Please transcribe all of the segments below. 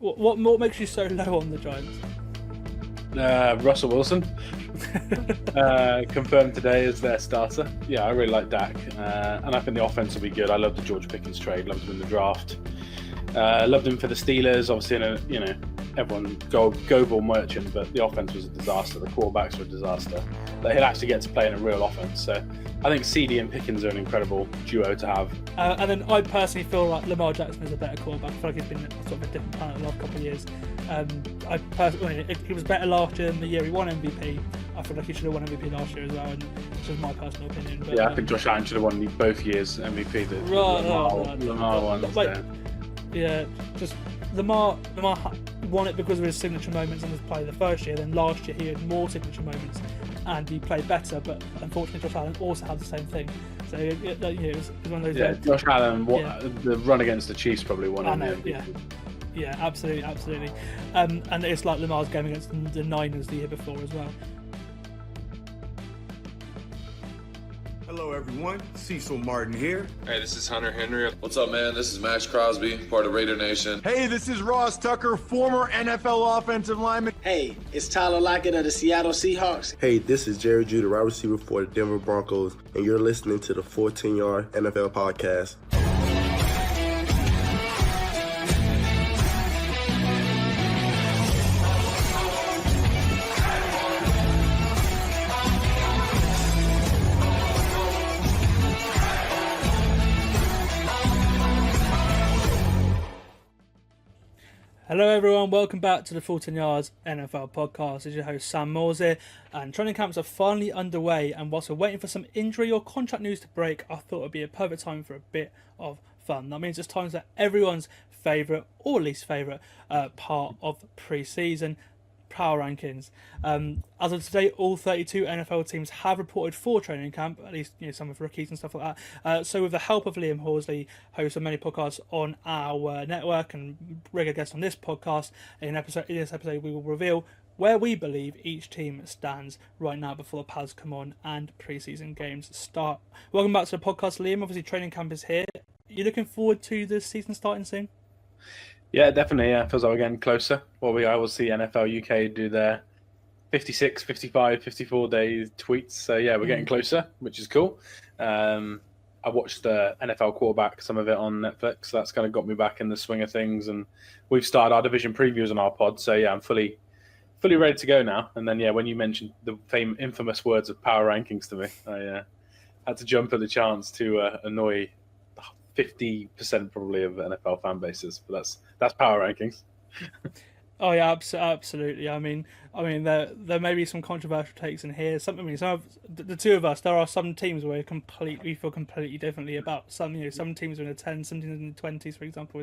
What makes you so low on the Giants? Russell Wilson confirmed today as their starter. Yeah, I really like Dak, and I think the offense will be good. I love the George Pickens trade. Loved him in the draft. Loved him for the Steelers. Obviously, everyone go ball merchant, but the offense was a disaster. The quarterbacks were a disaster. But he'll actually get to play in a real offense. So I think CD and Pickens are an incredible duo to have. And then I personally feel like Lamar Jackson is a better quarterback. I feel like he's been sort of a different planet the last couple of years. I personally, he was better last year than the year he won MVP. I feel like he should have won MVP last year as well, and this is my personal opinion. But, I think Josh Allen should have won both years MVP. Lamar won. Yeah, just Lamar won it because of his signature moments in his play the first year. Then last year he had more signature moments and he played better. But unfortunately, Josh Allen also had the same thing. So it was one of those. Yeah, Josh Allen. The run against the Chiefs probably won him the MVP. Yeah, absolutely. And it's like Lamar's game against the Niners the year before as well. Hello everyone, Cecil Martin here. Hey, this is Hunter Henry. What's up, man? This is Max Crosby, part of Raider Nation. Hey, this is Ross Tucker, former NFL offensive lineman. Hey, it's Tyler Lockett of the Seattle Seahawks. Hey, this is Jerry Judy, wide receiver for the Denver Broncos, and you're listening to the 14-Yard NFL Podcast. Hello everyone, welcome back to the 14 Yards NFL Podcast. This is your host Sam Moores here, and training camps are finally underway, and whilst we're waiting for some injury or contract news to break, I thought it would be a perfect time for a bit of fun. That means it's time for everyone's favourite or least favourite part of pre-season power rankings. As of today, all 32 NFL teams have reported for training camp, at least some with rookies and stuff like that. So with the help of Liam Horsley, host of many podcasts on our network and regular guest on this podcast, in this episode we will reveal where we believe each team stands right now before the pads come on and preseason games start. Welcome back to the podcast, Liam. Obviously training camp is here. You looking forward to the season starting soon? Yeah, definitely. Yeah, feels like we're getting closer. I will see NFL UK do their 56, 55, 54 day tweets. So yeah, we're getting closer, which is cool. I watched the NFL quarterback, some of it on Netflix. So that's kind of got me back in the swing of things. And we've started our division previews on our pod. So yeah, I'm fully ready to go now. And then yeah, when you mentioned the infamous words of power rankings to me, I had to jump at the chance to annoy 50% probably of NFL fan bases, but that's power rankings. Oh yeah, absolutely. I mean, there may be some controversial takes in here. Some of the two of us, there are some teams where we feel completely differently about some. Some teams are in the 10s, some teams in the 20s, for example.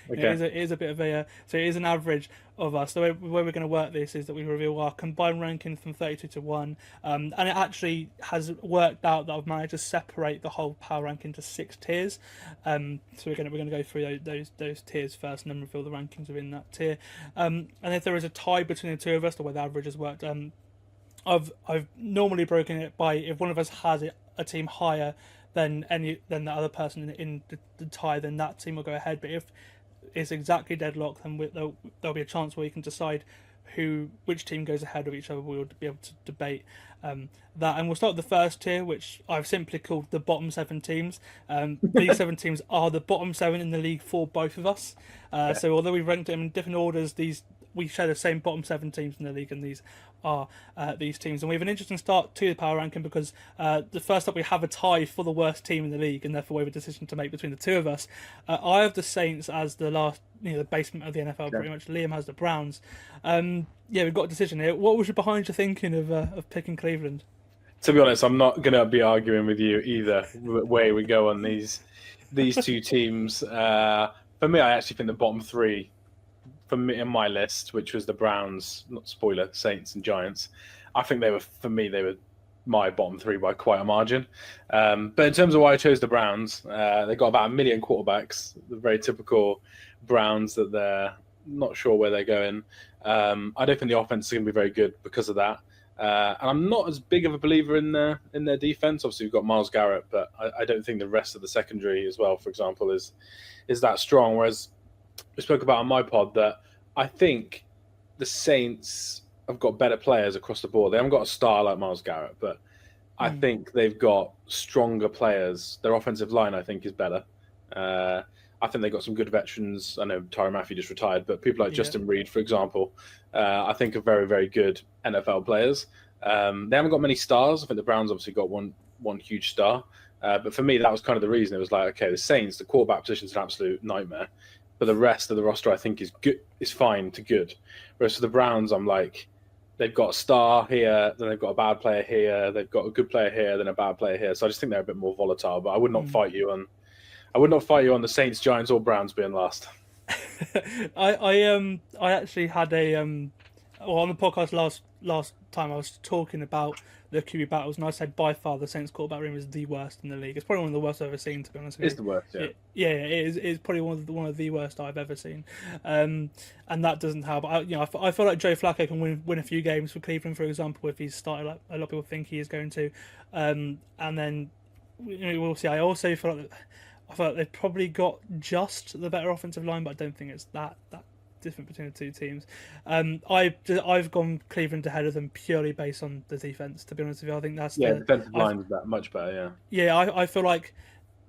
It is a bit of a so it is an average of us. The way we're going to work this is that we reveal our combined ranking from 32 to 1, and it actually has worked out that I've managed to separate the whole power ranking into 6 tiers. So we're going to go through those tiers first, and then reveal the rankings within that tier. And if there is a tie between the two of us, the way the average has worked, I've normally broken it by if one of us has a team higher than the other person in the tie, then that team will go ahead. But if it's exactly deadlocked, then there'll be a chance where you can decide which team goes ahead of each other. We'll be able to debate that, and we'll start with the first tier, which I've simply called the bottom 7 teams. These 7 teams are the bottom 7 in the league for both of us. So although we've ranked them in different orders, we share the same bottom 7 teams in the league, and these are these teams. And we have an interesting start to the power ranking because the first up we have a tie for the worst team in the league, and therefore we have a decision to make between the two of us. I have the Saints as the last, the basement of the NFL, pretty much. Liam has the Browns. We've got a decision here. What was behind your thinking of picking Cleveland? To be honest, I'm not going to be arguing with you either way we go on these two teams. For me, I actually think the bottom 3 for me in my list, which was the Browns, not spoiler, Saints and Giants, I think they were my bottom 3 by quite a margin. But in terms of why I chose the Browns, they got about 1 million quarterbacks, the very typical Browns that they're not sure where they're going. I don't think the offense is going to be very good because of that. And I'm not as big of a believer in their defense. Obviously, we've got Myles Garrett, but I don't think the rest of the secondary as well, for example, is that strong. Whereas we spoke about on my pod that I think the Saints have got better players across the board. They haven't got a star like Myles Garrett, but I think they've got stronger players. Their offensive line, I think, is better. I think they've got some good veterans. I know Tyrann Mathieu just retired, but people like Justin Reed, for example, I think are very, very good NFL players. They haven't got many stars. I think the Browns obviously got one huge star. But for me, that was kind of the reason. It was like, okay, the Saints, the quarterback position is an absolute nightmare. But the rest of the roster, I think, is good, is fine to good. Whereas for the Browns, I'm like, they've got a star here, then they've got a bad player here, they've got a good player here, then a bad player here. So I just think they're a bit more volatile. But I would not fight you on the Saints, Giants, or Browns being last. I actually had on the podcast last time I was talking about the QB battles, and I said by far the Saints quarterback room is the worst in the league. It's probably one of the worst I've ever seen, to be honest with you. It's the worst, yeah. It is. It's probably one of the worst I've ever seen, and that doesn't help. I feel like Joe Flacco can win a few games for Cleveland, for example, if he's started like a lot of people think he is going to, and then we'll see. I also feel like they've probably got just the better offensive line, but I don't think it's that different between the two teams. I've gone Cleveland ahead of them purely based on the defense. To be honest with you, I think that's the defensive line is that much better. Yeah, I feel like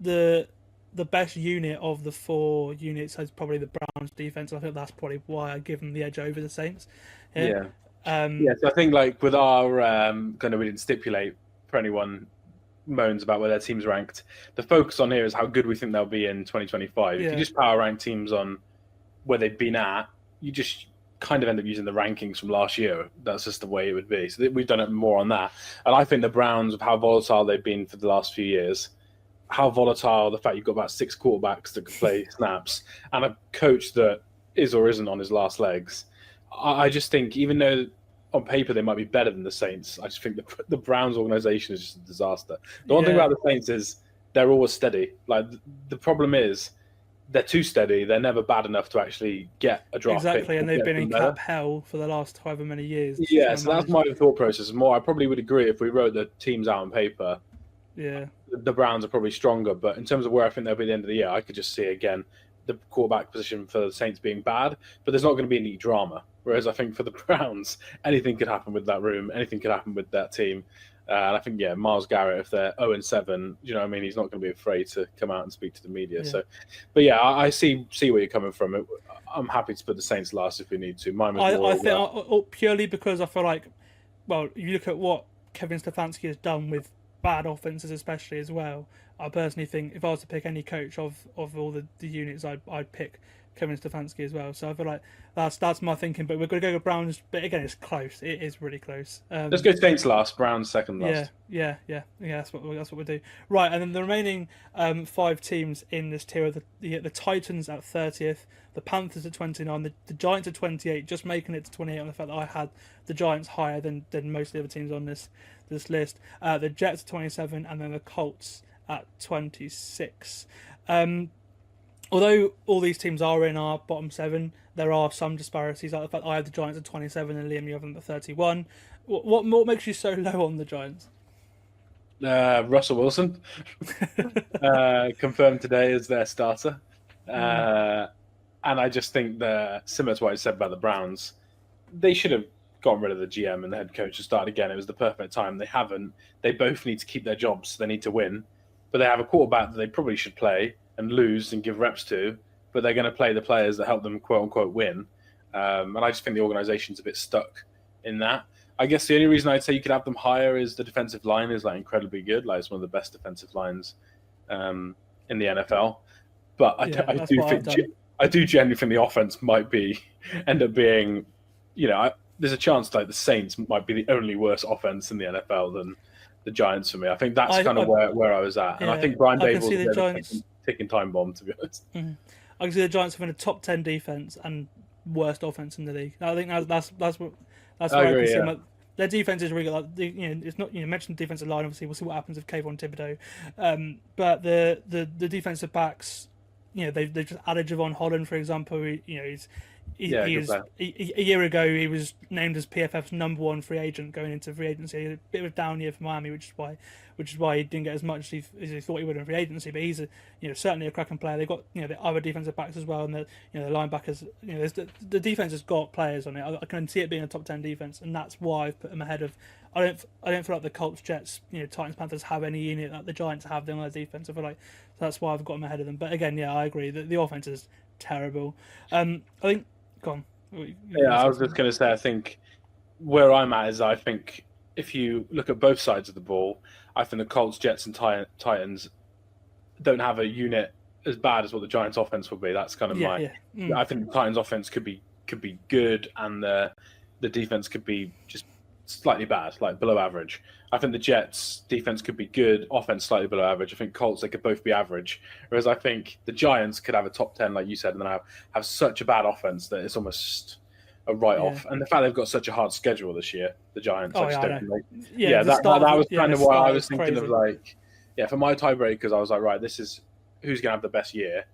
the best unit of the four units is probably the Browns defense. I think that's probably why I give them the edge over the Saints. Yeah. So I think like with our we didn't stipulate for anyone moans about where their team's ranked. The focus on here is how good we think they'll be in 2025. If you just power rank teams on where they've been at, you just kind of end up using the rankings from last year. That's just the way it would be. So we've done it more on that. And I think the Browns, of how volatile they've been for the last few years, how volatile the fact you've got about 6 quarterbacks that can play snaps and a coach that is or isn't on his last legs. I just think, even though on paper they might be better than the Saints, I just think the Browns organization is just a disaster. The one thing about the Saints is they're always steady. Like, the problem is they're too steady. They're never bad enough to actually get a draft pick. Exactly, and they've been in cap hell for the last however many years. Yeah, so that's my thought process. More, I probably would agree if we wrote the teams out on paper. Yeah, the Browns are probably stronger, but in terms of where I think they'll be at the end of the year, I could just see again the quarterback position for the Saints being bad, but there's not going to be any drama. Whereas I think for the Browns, anything could happen with that room, anything could happen with that team. And I think, Myles Garrett, if they're 0-7, you know what I mean? He's not going to be afraid to come out and speak to the media. Yeah. So, but I see where you're coming from. I'm happy to put the Saints last if we need to. Mine was I think purely because I feel like, well, you look at what Kevin Stefanski has done with bad offenses, especially as well. I personally think if I was to pick any coach of all the units, I'd pick Kevin Stefanski as well. So I feel like that's my thinking. But we're going to go with Browns. But again, it's close. It is really close. Let's go Saints last, Browns second last. Yeah. That's what we do. Right, and then the remaining 5 teams in this tier are the Titans at 30th, the Panthers at 29, the Giants at 28, just making it to 28 on the fact that I had the Giants higher than most of the other teams on this list. The Jets at 27, and then the Colts at 26. Although all these teams are in our bottom 7, there are some disparities. Like the fact I have the Giants at 27 and Liam, you have them at 31. What makes you so low on the Giants? Russell Wilson, confirmed today as their starter. And I just think that, similar to what I said about the Browns, they should have gotten rid of the GM and the head coach and started again. It was the perfect time. They haven't. They both need to keep their jobs. They need to win. But they have a quarterback that they probably should play and lose and give reps to, but they're going to play the players that help them quote-unquote win. And I just think the organization's a bit stuck in that. I guess the only reason I'd say you could have them higher is the defensive line is incredibly good. It's one of the best defensive lines in the NFL. But I do genuinely think the offense might end up being, there's a chance the Saints might be the only worse offense in the NFL than the Giants for me. I think that's where I was at. And I think Brian Daboll is a ticking time bomb, to be honest. Mm-hmm. I can see the Giants having a top 10 defense and worst offense in the league. I think that's what I agree, can see. Their defense is really good. It's not, mentioned the defensive line. Obviously, we'll see what happens with Kayvon Thibodeau. But the defensive backs, they've just added Javon Holland, for example. He's Yeah, he good is player. a year ago he was named as PFF's #1 free agent going into free agency. A bit of a down year for Miami, which is why he didn't get as much as he thought he would in free agency. But he's certainly a cracking player. They've got the other defensive backs as well, and the the linebackers. There's the defense has got players on it. I can see it being a top 10 defense, and that's why I've put them ahead of. I don't feel like the Colts, Jets, Titans, Panthers have any unit that the Giants have on their defense. I feel like that's why I've got them ahead of them. But again, I agree that the offense is terrible. I think. Go on. Yeah, I was just going to say, I think where I'm at is I think if you look at both sides of the ball, I think the Colts, Jets, and Titans don't have a unit as bad as what the Giants' offense will be. That's kind of I think the Titans' offense could be good, and the defense could be just slightly bad, like below average. I think the Jets' defense could be good, offense slightly below average. I think Colts, they could both be average. Whereas I think the Giants could have a top 10, like you said, and then have such a bad offense that it's almost a write-off. And the fact they've got such a hard schedule this year, the Giants, I just don't think. That was kind of why I was thinking of for my tiebreakers, I was like, right, this is who's going to have the best year.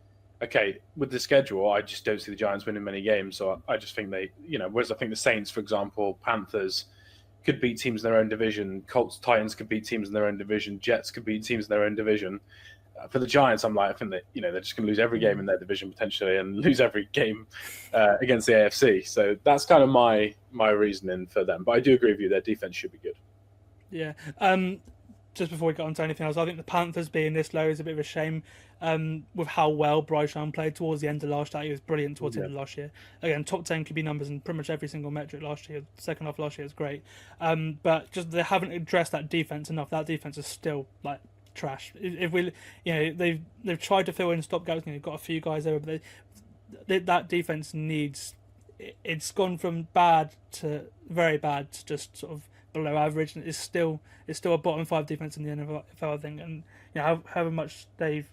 Okay, with the schedule, I just don't see the Giants winning many games. So I just think they, whereas I think the Saints, for example, Panthers, could beat teams in their own division. Colts, Titans could beat teams in their own division. Jets could beat teams in their own division. For the Giants, I think that they're just going to lose every game in their division potentially, and lose every game against the AFC. So that's kind of my reasoning for them. But I do agree with you; their defense should be good. Yeah. Just before we get on to anything else, I think the Panthers being this low is a bit of a shame. With how well Bryce Young played towards the end of last year, he was brilliant towards the end of last year. Again, top 10 QB numbers in pretty much every single metric last year. Second half last year was great, but just they haven't addressed that defense enough. That defense is still like trash. If we, they've tried to fill in stopgaps. Got a few guys there, but that defense needs. It's gone from bad to very bad to just sort of below average, and it's still a bottom 5 defense in the NFL, I think. And however much they've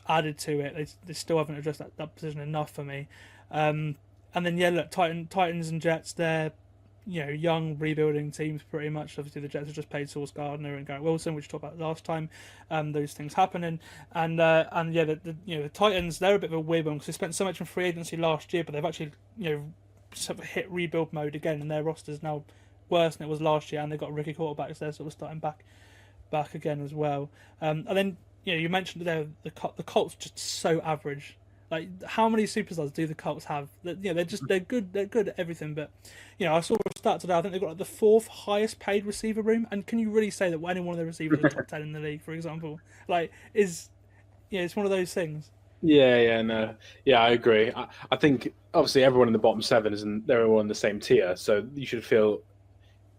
added to it, they still haven't addressed that position enough for me. And then look, Titans and Jets, they're young rebuilding teams pretty much. Obviously the Jets have just paid Sauce Gardner and Garrett Wilson, which we talked about last time. Those things happen, the Titans, they're a bit of a weird one because they spent so much in free agency last year, but they've actually sort of hit rebuild mode again, and their roster's now worse than it was last year, and they've got a rookie quarterback, so they're sort of starting back again as well. And then you mentioned there the Colts just so average. Like, how many superstars do the Colts have? They're good at everything. But I saw a stat today. I think they've got the 4th highest paid receiver room. And can you really say that any one of the receivers are top 10 in the league, for example? Like, it's one of those things. I agree. I think obviously everyone in the bottom 7 they're all in the same tier, so you should feel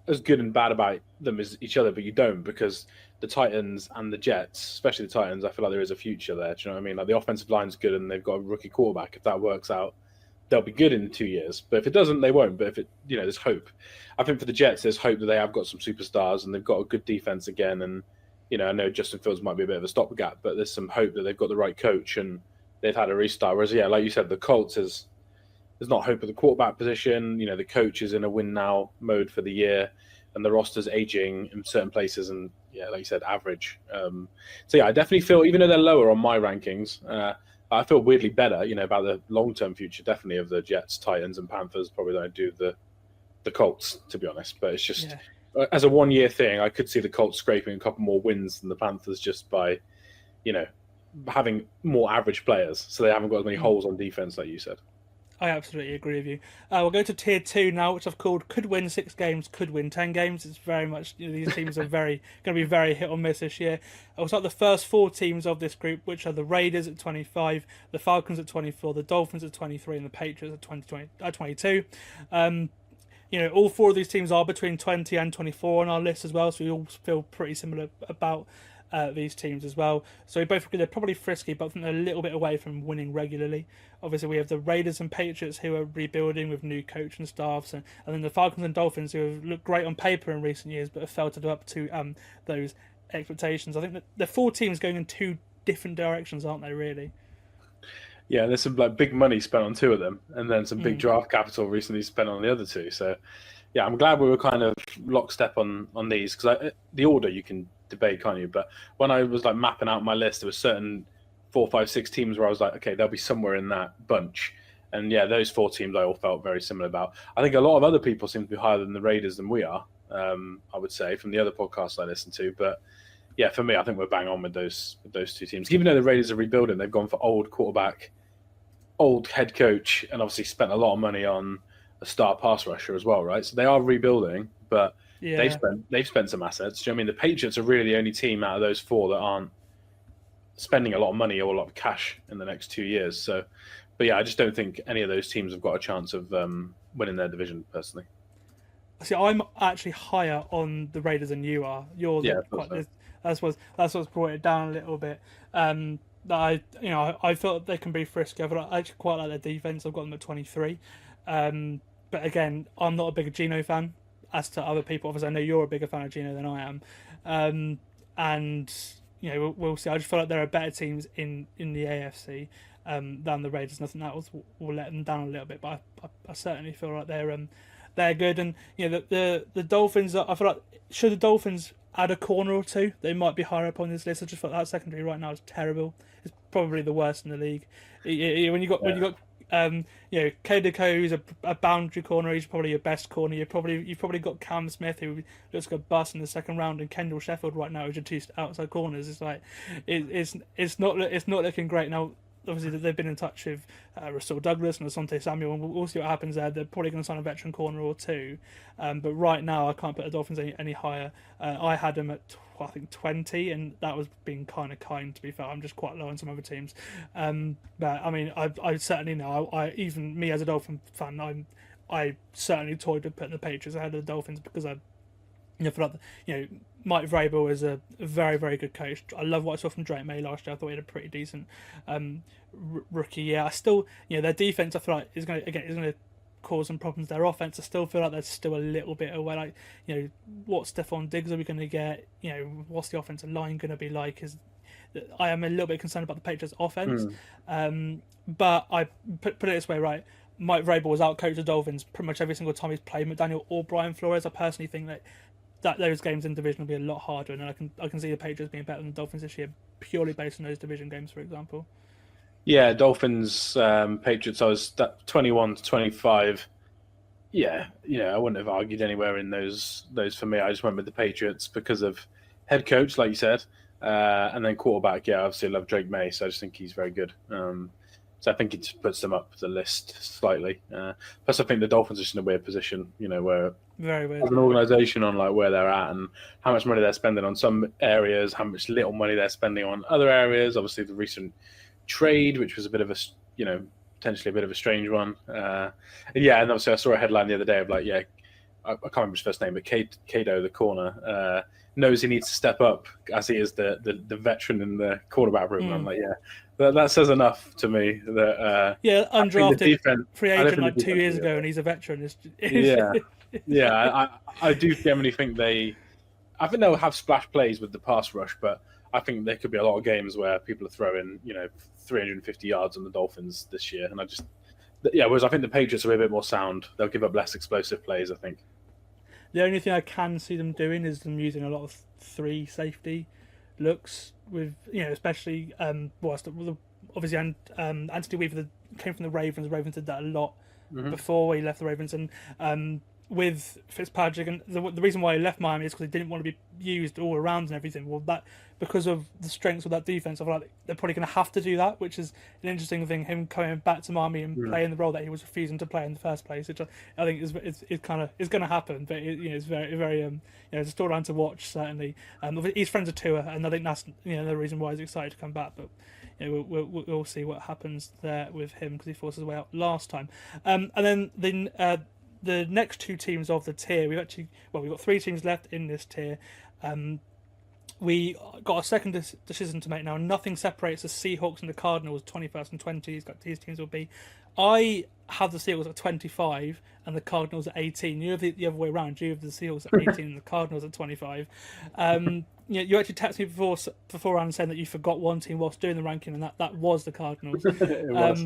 as good and bad about them as each other, but you don't, because the Titans and the Jets, especially the Titans, I feel like there is a future there. Do you know what I mean? Like, the offensive line's good and they've got a rookie quarterback. If that works out, they'll be good in 2 years. But if it doesn't, they won't. But if it, there's hope. I think for the Jets, there's hope that they have got some superstars and they've got a good defense again. And, I know Justin Fields might be a bit of a stopgap, but there's some hope that they've got the right coach and they've had a restart. Whereas, like you said, the Colts there's not hope at the quarterback position. The coach is in a win now mode for the year, and the roster's aging in certain places, and like you said, average. I definitely feel, even though they're lower on my rankings, I feel weirdly better, about the long-term future, definitely, of the Jets, Titans, and Panthers, probably than I do the Colts, to be honest. But it's just, as a one-year thing, I could see the Colts scraping a couple more wins than the Panthers just by, having more average players, so they haven't got as many holes on defense, like you said. I absolutely agree with you. We'll go to tier 2 now, which I've called could win 6 games, could win 10 games. It's very much, these teams are going to be very hit or miss this year. I'll start the first 4 teams of this group, which are the Raiders at 25, the Falcons at 24, the Dolphins at 23, and the Patriots at 22. All 4 of these teams are between 20 and 24 on our list as well, so we all feel pretty similar about these teams as well. So they're probably frisky, but I think they're a little bit away from winning regularly. Obviously, we have the Raiders and Patriots who are rebuilding with new coach and staffs, and then the Falcons and Dolphins who have looked great on paper in recent years, but have failed to live up to those expectations. I think that they're 4 teams going in 2 different directions, aren't they? Really? Yeah, there's some big money spent on 2 of them, and then some big draft capital recently spent on the other 2. So, I'm glad we were kind of lockstep on these, because the order you can debate, can't you? But when I was mapping out my list, there were certain 4, 5, 6 teams where I was like, okay, they'll be somewhere in that bunch. And yeah, those 4 teams I all felt very similar about. I think a lot of other people seem to be higher than the Raiders than we are, I would say, from the other podcasts I listen to. But yeah, for me, I think we're bang on with those 2 teams. Even though the Raiders are rebuilding, they've gone for old quarterback, old head coach, and obviously spent a lot of money on a star pass rusher as well, right? So they are rebuilding, but they've spent some assets. Do you know what I mean? The Patriots are really the only team out of those 4 that aren't spending a lot of money or a lot of cash in the next 2 years. So, but yeah, I just don't think any of those teams have got a chance of winning their division, personally. See, I'm actually higher on the Raiders than you are. Yours, that's what's brought it down a little bit. I felt they can be frisky. I actually quite like their defense. I've got them at 23. But again, I'm not a big Geno fan as to other people. Obviously, I know you're a bigger fan of Geno than I am. And we'll see. I just feel like there are better teams in the AFC than the Raiders. And I think that will let them down a little bit. But I certainly feel like they're good. And the Dolphins. I feel like should the Dolphins add a corner or 2, they might be higher up on this list. I just feel that secondary right now is terrible. It's probably the worst in the league. When you got Kadeko, who's a boundary corner, he's probably your best corner. You've probably got Cam Smith, who looks like a bust in the second round, and Kendall Sheffield right now, who's your 2 outside corners. It's like it's not looking great now. Obviously, they've been in touch with Russell Douglas and Asante Samuel, and we'll see what happens there. They're probably going to sign a veteran corner or 2. But right now, I can't put the Dolphins any higher. I had them at, I think, 20, and that was being kind of kind, to be fair. I'm just quite low on some other teams. But, I mean, I certainly know, even me as a Dolphin fan, I certainly toyed with putting the Patriots ahead of the Dolphins because I feel like, Mike Vrabel is a very, very good coach. I love what I saw from Drake May last year. I thought he had a pretty decent rookie year. I still, their defense, I feel like is going to cause some problems. Their offense, I still feel like there's still a little bit away. Like, what Stephon Diggs are we going to get? What's the offensive line going to be like? I am a little bit concerned about the Patriots' offense. But I put it this way, right? Mike Vrabel was out-coached the Dolphins pretty much every single time he's played McDaniel or Brian Flores. I personally think that those games in division will be a lot harder, and I can see the Patriots being better than the Dolphins this year purely based on those division games, for example. Yeah, Dolphins, Patriots. I was 21-25. Yeah, I wouldn't have argued anywhere in those for me. I just went with the Patriots because of head coach, like you said, and then quarterback. Yeah, obviously I love Drake May, so I just think he's very good. So I think it just puts them up the list slightly. Plus, I think the Dolphins are just in a weird position, where very weird as an organisation on like where they're at and how much money they're spending on some areas, how much little money they're spending on other areas. Obviously, the recent trade, which was a bit of a, potentially a bit of a strange one. And obviously I saw a headline the other day of like, I can't remember his first name, but Cato, the corner, knows he needs to step up as he is the veteran in the quarterback room. And I'm like, that says enough to me that undrafted free agent like 2 years ago, and he's a veteran. I do genuinely think I think they'll have splash plays with the pass rush, but I think there could be a lot of games where people are throwing 350 yards on the Dolphins this year, and whereas I think the Patriots will be a bit more sound. They'll give up less explosive plays, I think. The only thing I can see them doing is them using a lot of 3 safety looks with, especially obviously Anthony Weaver came from the Ravens. The Ravens did that a lot before he left the Ravens, and with Fitzpatrick, and the reason why he left Miami is because he didn't want to be used all around and everything. Well, that because of the strengths of that defense, I feel like they're probably going to have to do that, which is an interesting thing. Him coming back to Miami and playing the role that he was refusing to play in the first place, which I think is going to happen. But it's very very it's a storyline to watch certainly. He's friends with Tua, and I think that's the reason why he's excited to come back. But we'll see what happens there with him because he forced his way out last time. And then the next 2 teams of the tier, we've got 3 teams left in this tier. We got a second decision to make now. Nothing separates the Seahawks and the Cardinals 21st and 20th. These teams will be. I have the Seahawks at 25 and the Cardinals at 18. You have the other way around. You have the Seahawks at 18 and the Cardinals at 25. You actually texted me beforehand saying that you forgot one team whilst doing the ranking, and that was the Cardinals. It was.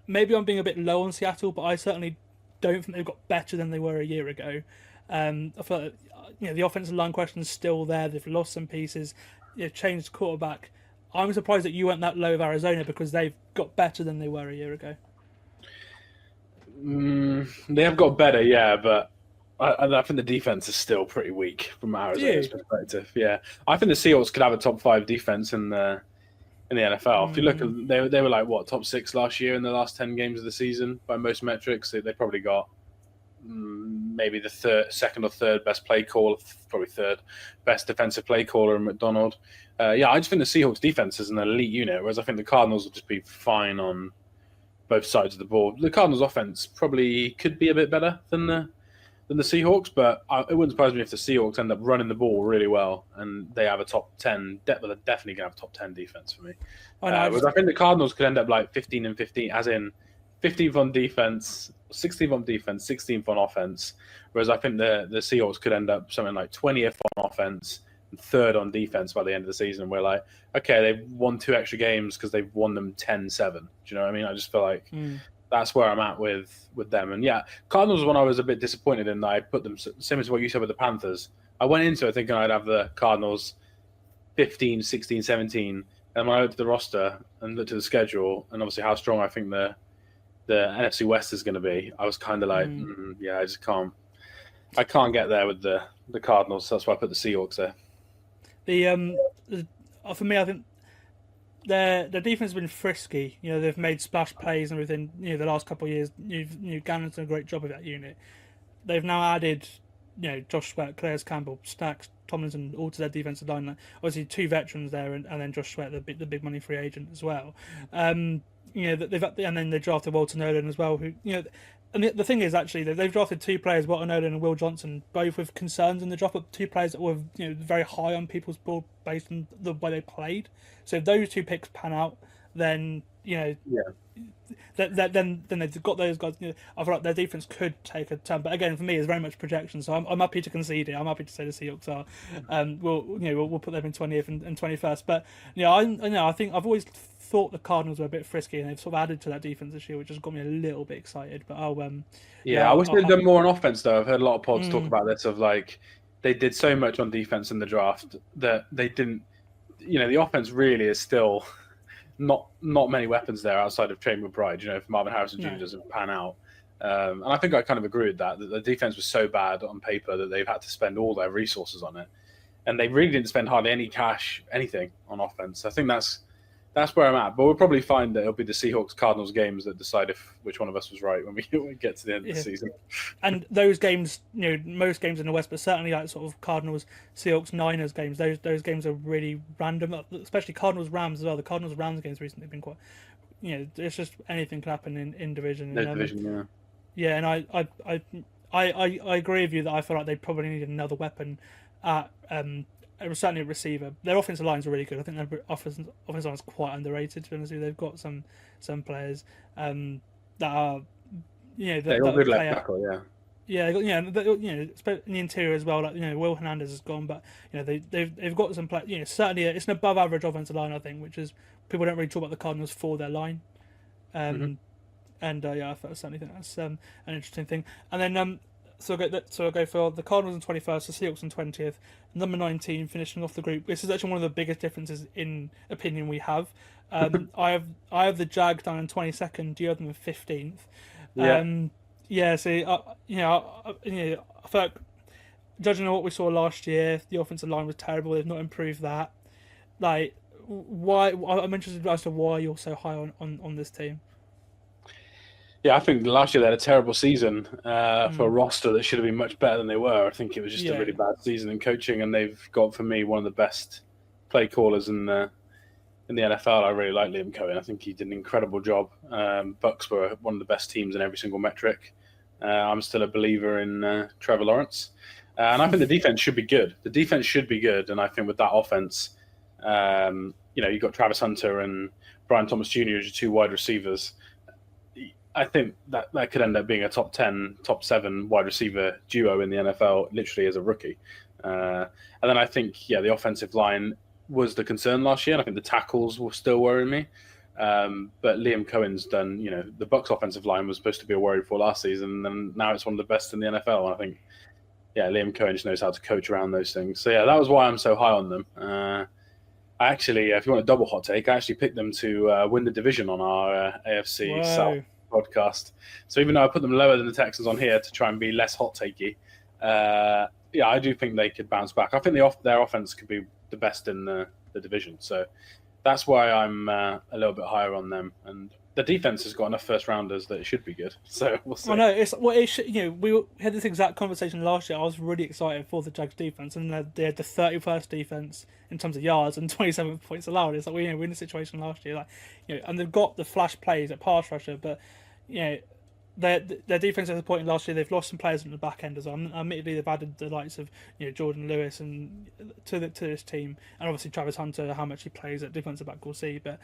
Maybe I'm being a bit low on Seattle, but I certainly don't think they've got better than they were a year ago. I feel like the offensive line question is still there. They've lost some pieces. Changed quarterback. I'm surprised that you went that low with Arizona because they've got better than they were a year ago. They have got better, yeah, but I think the defense is still pretty weak from Arizona's perspective. Yeah, I think the Seahawks could have a top 5 defense in the NFL. If you look, they were like top 6 last year in the last 10 games of the season by most metrics. They probably got maybe the second or third best play caller, probably third best defensive play caller in McDonald. Yeah, I just think the Seahawks defense is an elite unit, whereas I think the Cardinals will just be fine on both sides of the ball. The Cardinals offense probably could be a bit better than the Seahawks, but it wouldn't surprise me if the Seahawks end up running the ball really well and they have a top 10. They're definitely going to have a top 10 defense for me. I think the Cardinals could end up like 15 and 15, as in 15th on defense, 16th on defense, 16th on offense. Whereas I think the Seahawks could end up something like 20th on offense and 3rd on defense by the end of the season. We're like, okay, they've won 2 extra games because they've won them 10-7. Do you know what I mean? I just feel like that's where I'm at with them. And yeah, Cardinals was one I was a bit disappointed in. That I put them similar to what you said with the Panthers. I went into it thinking I'd have the Cardinals 15, 16, 17. And when I looked at the roster and looked at the schedule and obviously how strong I think the NFC West is going to be, I was kind of like, yeah, I just can't. I can't get there with the Cardinals. So that's why I put the Seahawks there. For me, I think their defense has been frisky. You know, they've made splash plays and everything. You know, the last couple of years, Gannon's done a great job with that unit. They've now added, Josh Sweat, Calais Campbell, Stacks, Tomlinson, all to their defensive line. Obviously, 2 veterans there, and then Josh Sweat, the big money free agent as well. And then they drafted Walter Nolan as well. And the thing is, actually, they've drafted 2 players, Walter Nolan and Will Johnson, both with concerns in the draft, but 2 players that were very high on people's board based on the way they played. So if those 2 picks pan out, then then they've got those guys. I feel like their defense could take a turn, but again, for me, it's very much projection. So I'm happy to concede it. I'm happy to say the Seahawks are. We'll put them in 20th and 21st. But I think I've always thought the Cardinals were a bit frisky, and they've sort of added to that defense this year, which has got me a little bit excited. But I wish they'd done more on offense though. I've heard a lot of pods talk about this of like they did so much on defense in the draft that they didn't. The offense really is still not many weapons there outside of Trey McBride. If Marvin Harrison Jr. doesn't pan out, and I think I kind of agree with that the defense was so bad on paper that they've had to spend all their resources on it, and they really didn't spend hardly any cash, anything on offense. I think that's where I'm at. But we'll probably find that it'll be the Seahawks-Cardinals games that decide which one of us was right when we get to the end of the season. And those games, most games in the West, but certainly like sort of Cardinals, Seahawks, Niners games, those games are really random, especially Cardinals-Rams as well. The Cardinals-Rams games recently have been quite, it's just anything can happen in division. Division, yeah. And I agree with you that I feel like they probably need another weapon at certainly a receiver. Their offensive lines are really good. I think their offensive line is quite underrated. To be honest with you, they've got some players that are they're all good left tackle, in the interior as well. Like Will Hernandez is gone, but they've got some players. Certainly it's an above average offensive line, I think, which is people don't really talk about the Cardinals for their line. And I certainly think that's an interesting thing. And then So I'll go for the Cardinals in 21st, the Seahawks in 20th, number 19 finishing off the group. This is actually one of the biggest differences in opinion we have. I have the Jags down in 22nd. Do you have them in 15th? I feel like judging on what we saw last year, the offensive line was terrible. They've not improved that. Like, why? I'm interested as to why you're so high on this team. Yeah, I think last year they had a terrible season for a roster that should have been much better than they were. I think it was just a really bad season in coaching, and they've got, for me, one of the best play callers in the NFL. I really like Liam Cohen. I think he did an incredible job. Bucks were one of the best teams in every single metric. I'm still a believer in Trevor Lawrence. And I think the defense should be good. The defense should be good, and I think with that offense, you've got Travis Hunter and Brian Thomas Jr. as your 2 wide receivers. I think that could end up being a top 10, top 7 wide receiver duo in the NFL, literally as a rookie. And then I think, the offensive line was the concern last year, and I think the tackles were still worrying me. But Liam Cohen's done, the Bucs offensive line was supposed to be a worry for last season, and now it's one of the best in the NFL. And I think, Liam Cohen just knows how to coach around those things. So, that was why I'm so high on them. I actually, if you want a double hot take, I actually picked them to win the division on our AFC South podcast. So even though I put them lower than the Texans on here to try and be less hot takey, yeah, I do think they could bounce back. I think their offense could be the best in the division. So that's why I'm a little bit higher on them. And the defense has got enough first rounders that it should be good. So we'll see. I know it should, we had this exact conversation last year. I was really excited for the Jags defense, and they had the 31st defense in terms of yards and 27 points allowed. It's like we're in a situation last year, and they've got the flash plays at pass rusher, but their defense at the point last year, they've lost some players in the back end as well. Admittedly, they've added the likes of Jordan Lewis and to this team, and obviously Travis Hunter. How much he plays at defensive back, we'll see. But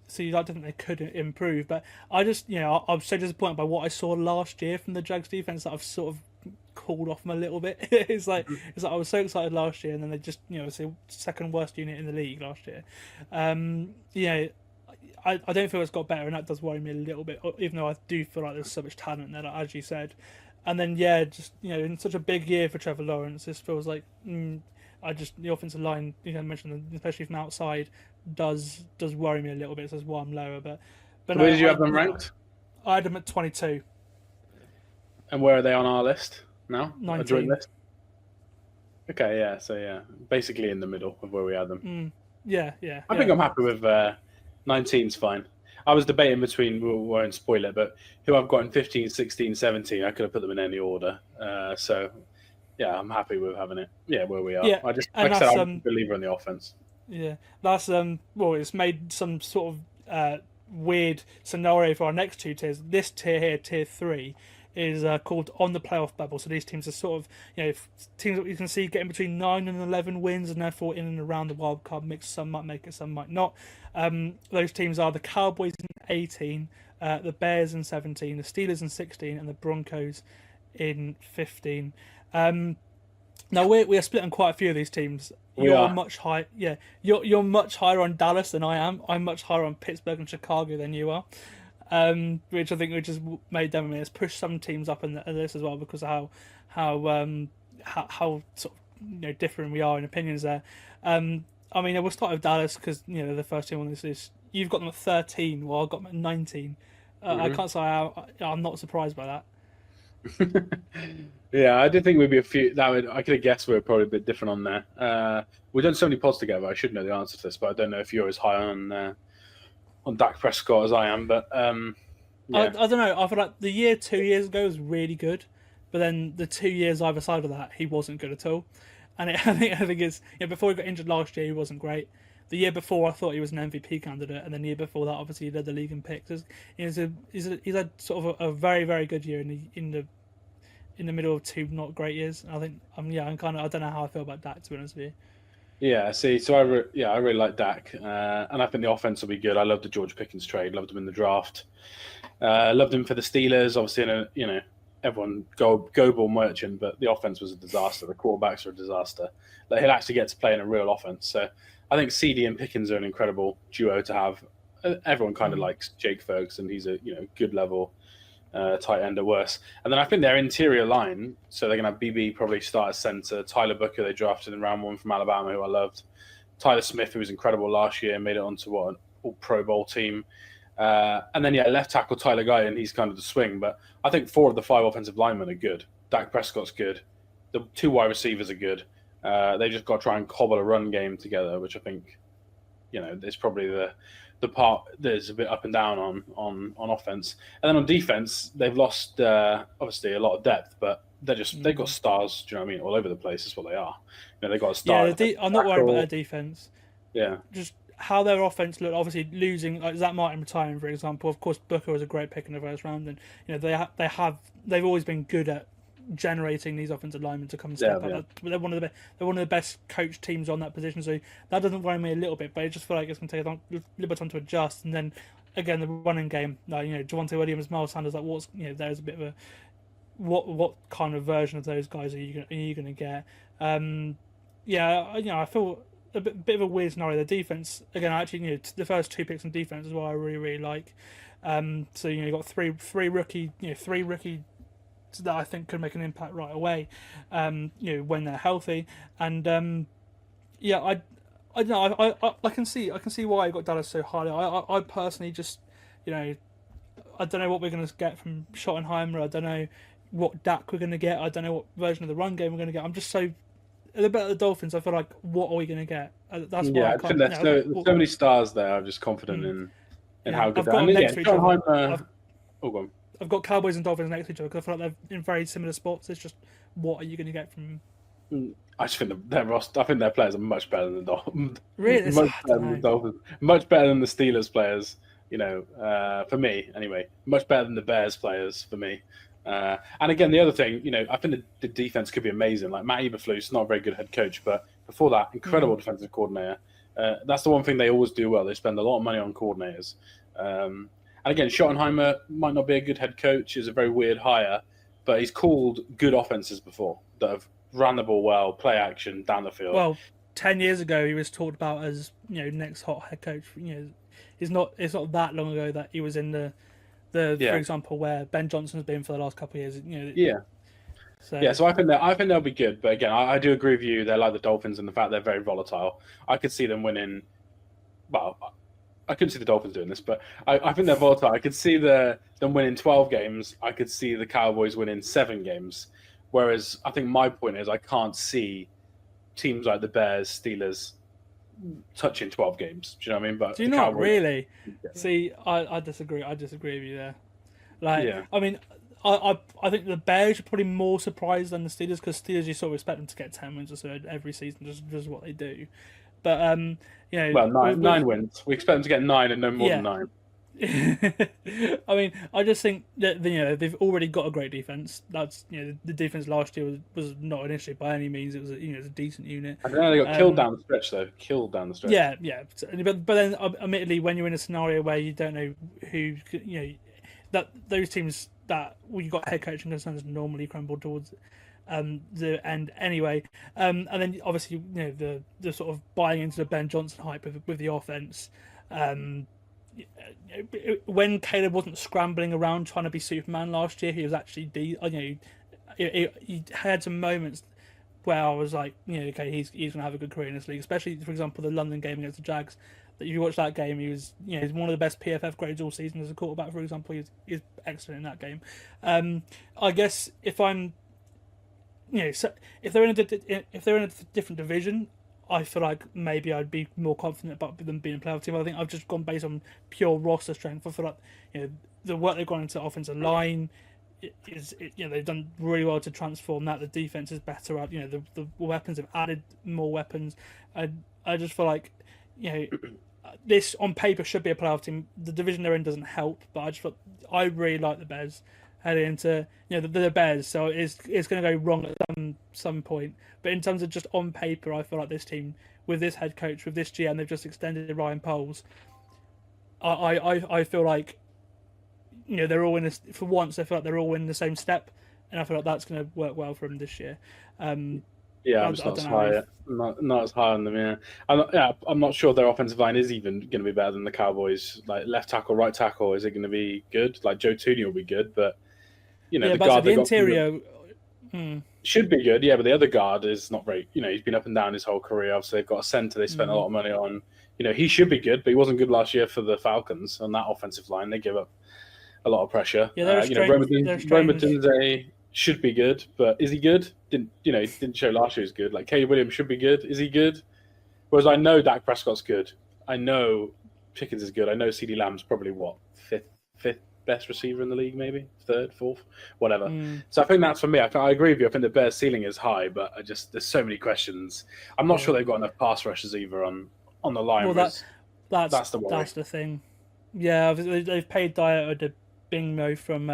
so you'd like to think they could improve, but I just, I'm so disappointed by what I saw last year from the Jags defense that I've sort of called off them a little bit. It's like I was so excited last year, and then they just, it's the second worst unit in the league last year. I don't feel it's got better, and that does worry me a little bit, even though I do feel like there's so much talent there, as you said. And then, just, in such a big year for Trevor Lawrence, this feels like, the offensive line, mentioned, especially from outside, does worry me a little bit. So that's why I'm lower. But where did you have them ranked? I had them at 22. And where are they on our list now? 19. A joint list? Okay, yeah. So, basically in the middle of where we had them. Yeah. I think I'm happy with 19's fine. I was debating between, we won't spoil it, but who I've got in 15, 16, 17. I could have put them in any order. So, yeah, I'm happy with having it. Yeah, where we are. Yeah, I just, like I said, I'm a believer in the offense. Yeah, that's it's made some sort of weird scenario for our next two tiers. This tier here, tier 3, is called on the playoff bubble. So these teams are sort of, teams that you can see getting between 9 and 11 wins, and therefore in and around the wild card mix. Some might make it, some might not. Those teams are the Cowboys in 18, the Bears in 17, the Steelers in 16, and the Broncos in 15. Now we are split on quite a few of these teams. You're much high, You're much higher on Dallas than I am. I'm much higher on Pittsburgh and Chicago than you are, which I think we just made them. It's pushed some teams up in this as well because of how sort of different we are in opinions there. We'll start with Dallas because they're the first team on this list. You've got them at 13, while I've got them at 19. I can't say I'm not surprised by that. Yeah, I did think we'd be a few. I could have guessed we were probably a bit different on there. We've done so many pods together. I should know the answer to this, but I don't know if you're as high on Dak Prescott as I am. But yeah. I don't know. I feel like the year 2 years ago was really good, but then the 2 years either side of that, he wasn't good at all. And I think it's before he got injured last year, he wasn't great. The year before, I thought he was an MVP candidate, and then the year before that, obviously, he led the league in picks. He's had sort of a very, very good year in the middle of two not great years. I think I don't know how I feel about Dak, to be honest with you. Yeah, so I really like Dak, and I think the offense will be good. I love the George Pickens trade, loved him in the draft, loved him for the Steelers. Obviously, everyone go ball merchant, but the offense was a disaster. The quarterbacks are a disaster. Like, he'll actually get to play in a real offense. So I think CD and Pickens are an incredible duo to have. Everyone kind of likes Jake Ferguson. He's a good level tight end at worst. And then I think their interior line, so they're going to have BB probably start as centre. Tyler Booker, they drafted in round 1 from Alabama, who I loved. Tyler Smith, who was incredible last year, made it onto an all Pro Bowl team. And then, left tackle Tyler Guy, and he's kind of the swing. But I think 4 of the 5 offensive linemen are good. Dak Prescott's good. The 2 wide receivers are good. They just got to try and cobble a run game together, which I think, is probably the part there's a bit up and down on offense. And then on defense, they've lost obviously a lot of depth, but they've got stars. Do you know what I mean? All over the place is what they are. They've got a star. I'm not worried about their defense. Yeah, just how their offense looked. Obviously, losing like Zach Martin retiring, for example. Of course, Booker was a great pick in the first round, and they've always been good at generating these offensive linemen to come and step up. They're one of the best coached teams on that position, so that doesn't worry me a little bit. But I just feel like it's going to take a little bit of time to adjust. And then again, the running game, Javonte Williams, Miles Sanders, like there's a bit of a what kind of version of those guys are you going to get? I feel a bit of a weird scenario. The defense again, actually, the first 2 picks in defense is what I really, really like. So you've got three rookie that I think could make an impact right away, when they're healthy. And I can see why I got Dallas so highly. I personally just, I don't know what we're going to get from Schottenheimer. I don't know what Dak we're going to get. I don't know what version of the run game we're going to get. I'm just so a bit of the Dolphins. I feel like, what are we going to get? That's why Yeah, I I can't. think there's so many stars there. I'm just confident in how good I've they got are. them And next to each other. Schottenheimer. Oh, go on. I've got Cowboys and Dolphins next to each other because I feel like they're in very similar spots. It's just, what are you going to get from? I just think their roster. I think their players are much better than the Dolphins. Really? Much better than the Dolphins. Much better than the Steelers players. You know, for me anyway. Much better than the Bears players for me. And again, the other thing, you know, I think the defense could be amazing. Like Matt Eberflus, not a very good head coach, but before that, incredible defensive coordinator. That's the one thing they always do well. They spend a lot of money on coordinators. And again, Schottenheimer might not be a good head coach. He's a very weird hire, but he's called good offenses before that have ran the ball well, play action down the field. Well, 10 years ago, he was talked about as, you know, next hot head coach. You know, it's not that long ago that he was in the for example, where Ben Johnson's been for the last couple of years. You know, So I think they'll be good. But again, I do agree with you. They're like the Dolphins in the fact they're very volatile. I could see them winning. Well, I couldn't see the Dolphins doing this, but I think they're volatile. I could see them winning 12 games. I could see the Cowboys winning 7 games. Whereas I think my point is I can't see teams like the Bears, Steelers touching 12 games. Do you know what I mean? But do you not really? See, I disagree. I disagree with you there. Like, I mean, I think the Bears are probably more surprised than the Steelers, because Steelers, you sort of expect them to get 10 wins or so every season, just what they do. But you know, well, nine wins. We expect them to get 9 and no more than 9. I mean, I just think that, you know, they've already got a great defense. That's, you know, the defense last year was not an issue by any means. It was it was a decent unit. I don't know, they got killed down the stretch though. Killed down the stretch. Yeah. But then, admittedly, when you're in a scenario where you don't know who, you know, that those teams that you got head coaching concerns normally crumble towards the end anyway. And then obviously, you know, the sort of buying into the Ben Johnson hype with the offense. When Caleb wasn't scrambling around trying to be Superman last year, he was actually he had some moments where I was like, you know, okay, he's gonna have a good career in this league. Especially, for example, the London game against the Jags. That if you watch that game, he was, you know, he's one of the best PFF grades all season as a quarterback. For example, he's excellent in that game. I guess if I'm, you know, so if they're in a different division, I feel like maybe I'd be more confident about them being a playoff team. I think I've just gone based on pure roster strength. I feel like, you know, the work they've gone into the offensive line you know, they've done really well to transform that. The defense is better at, you know, the weapons have added more weapons. I just feel like, you know, this on paper should be a playoff team. The division they're in doesn't help, but I just feel I really like the Bears heading into, you know, the Bears. So it's going to go wrong at some point. But in terms of just on paper, I feel like this team, with this head coach, with this GM, they've just extended Ryan Poles. I feel like, you know, they're all in this, for once. I feel like they're all in the same step, and I feel like that's going to work well for them this year. I'm just not as high. Not as high on them. Yeah, I'm not sure their offensive line is even going to be better than the Cowboys. Like left tackle, right tackle, is it going to be good? Like Joe Tooney will be good, but you know, the interior should be good. Yeah, but the other guard is not very. You know, he's been up and down his whole career. Obviously, they've got a center they spent a lot of money on. You know, he should be good, but he wasn't good last year for the Falcons on that offensive line. They give up a lot of pressure. Yeah, you know, Roma Dunze should be good, but is he good? He didn't show last year he's good. Like Caleb Williams should be good. Is he good? Whereas I know Dak Prescott's good. I know Pickens is good. I know CeeDee Lamb's probably fifth best receiver in the league, maybe third, fourth, whatever. So I think that's for me. I agree with you. I think the Bears' ceiling is high, but there's so many questions. I'm not sure they've got enough pass rushers either on the line. Well, that's the worry. That's the thing. Yeah, they've paid Dieta Bingmo from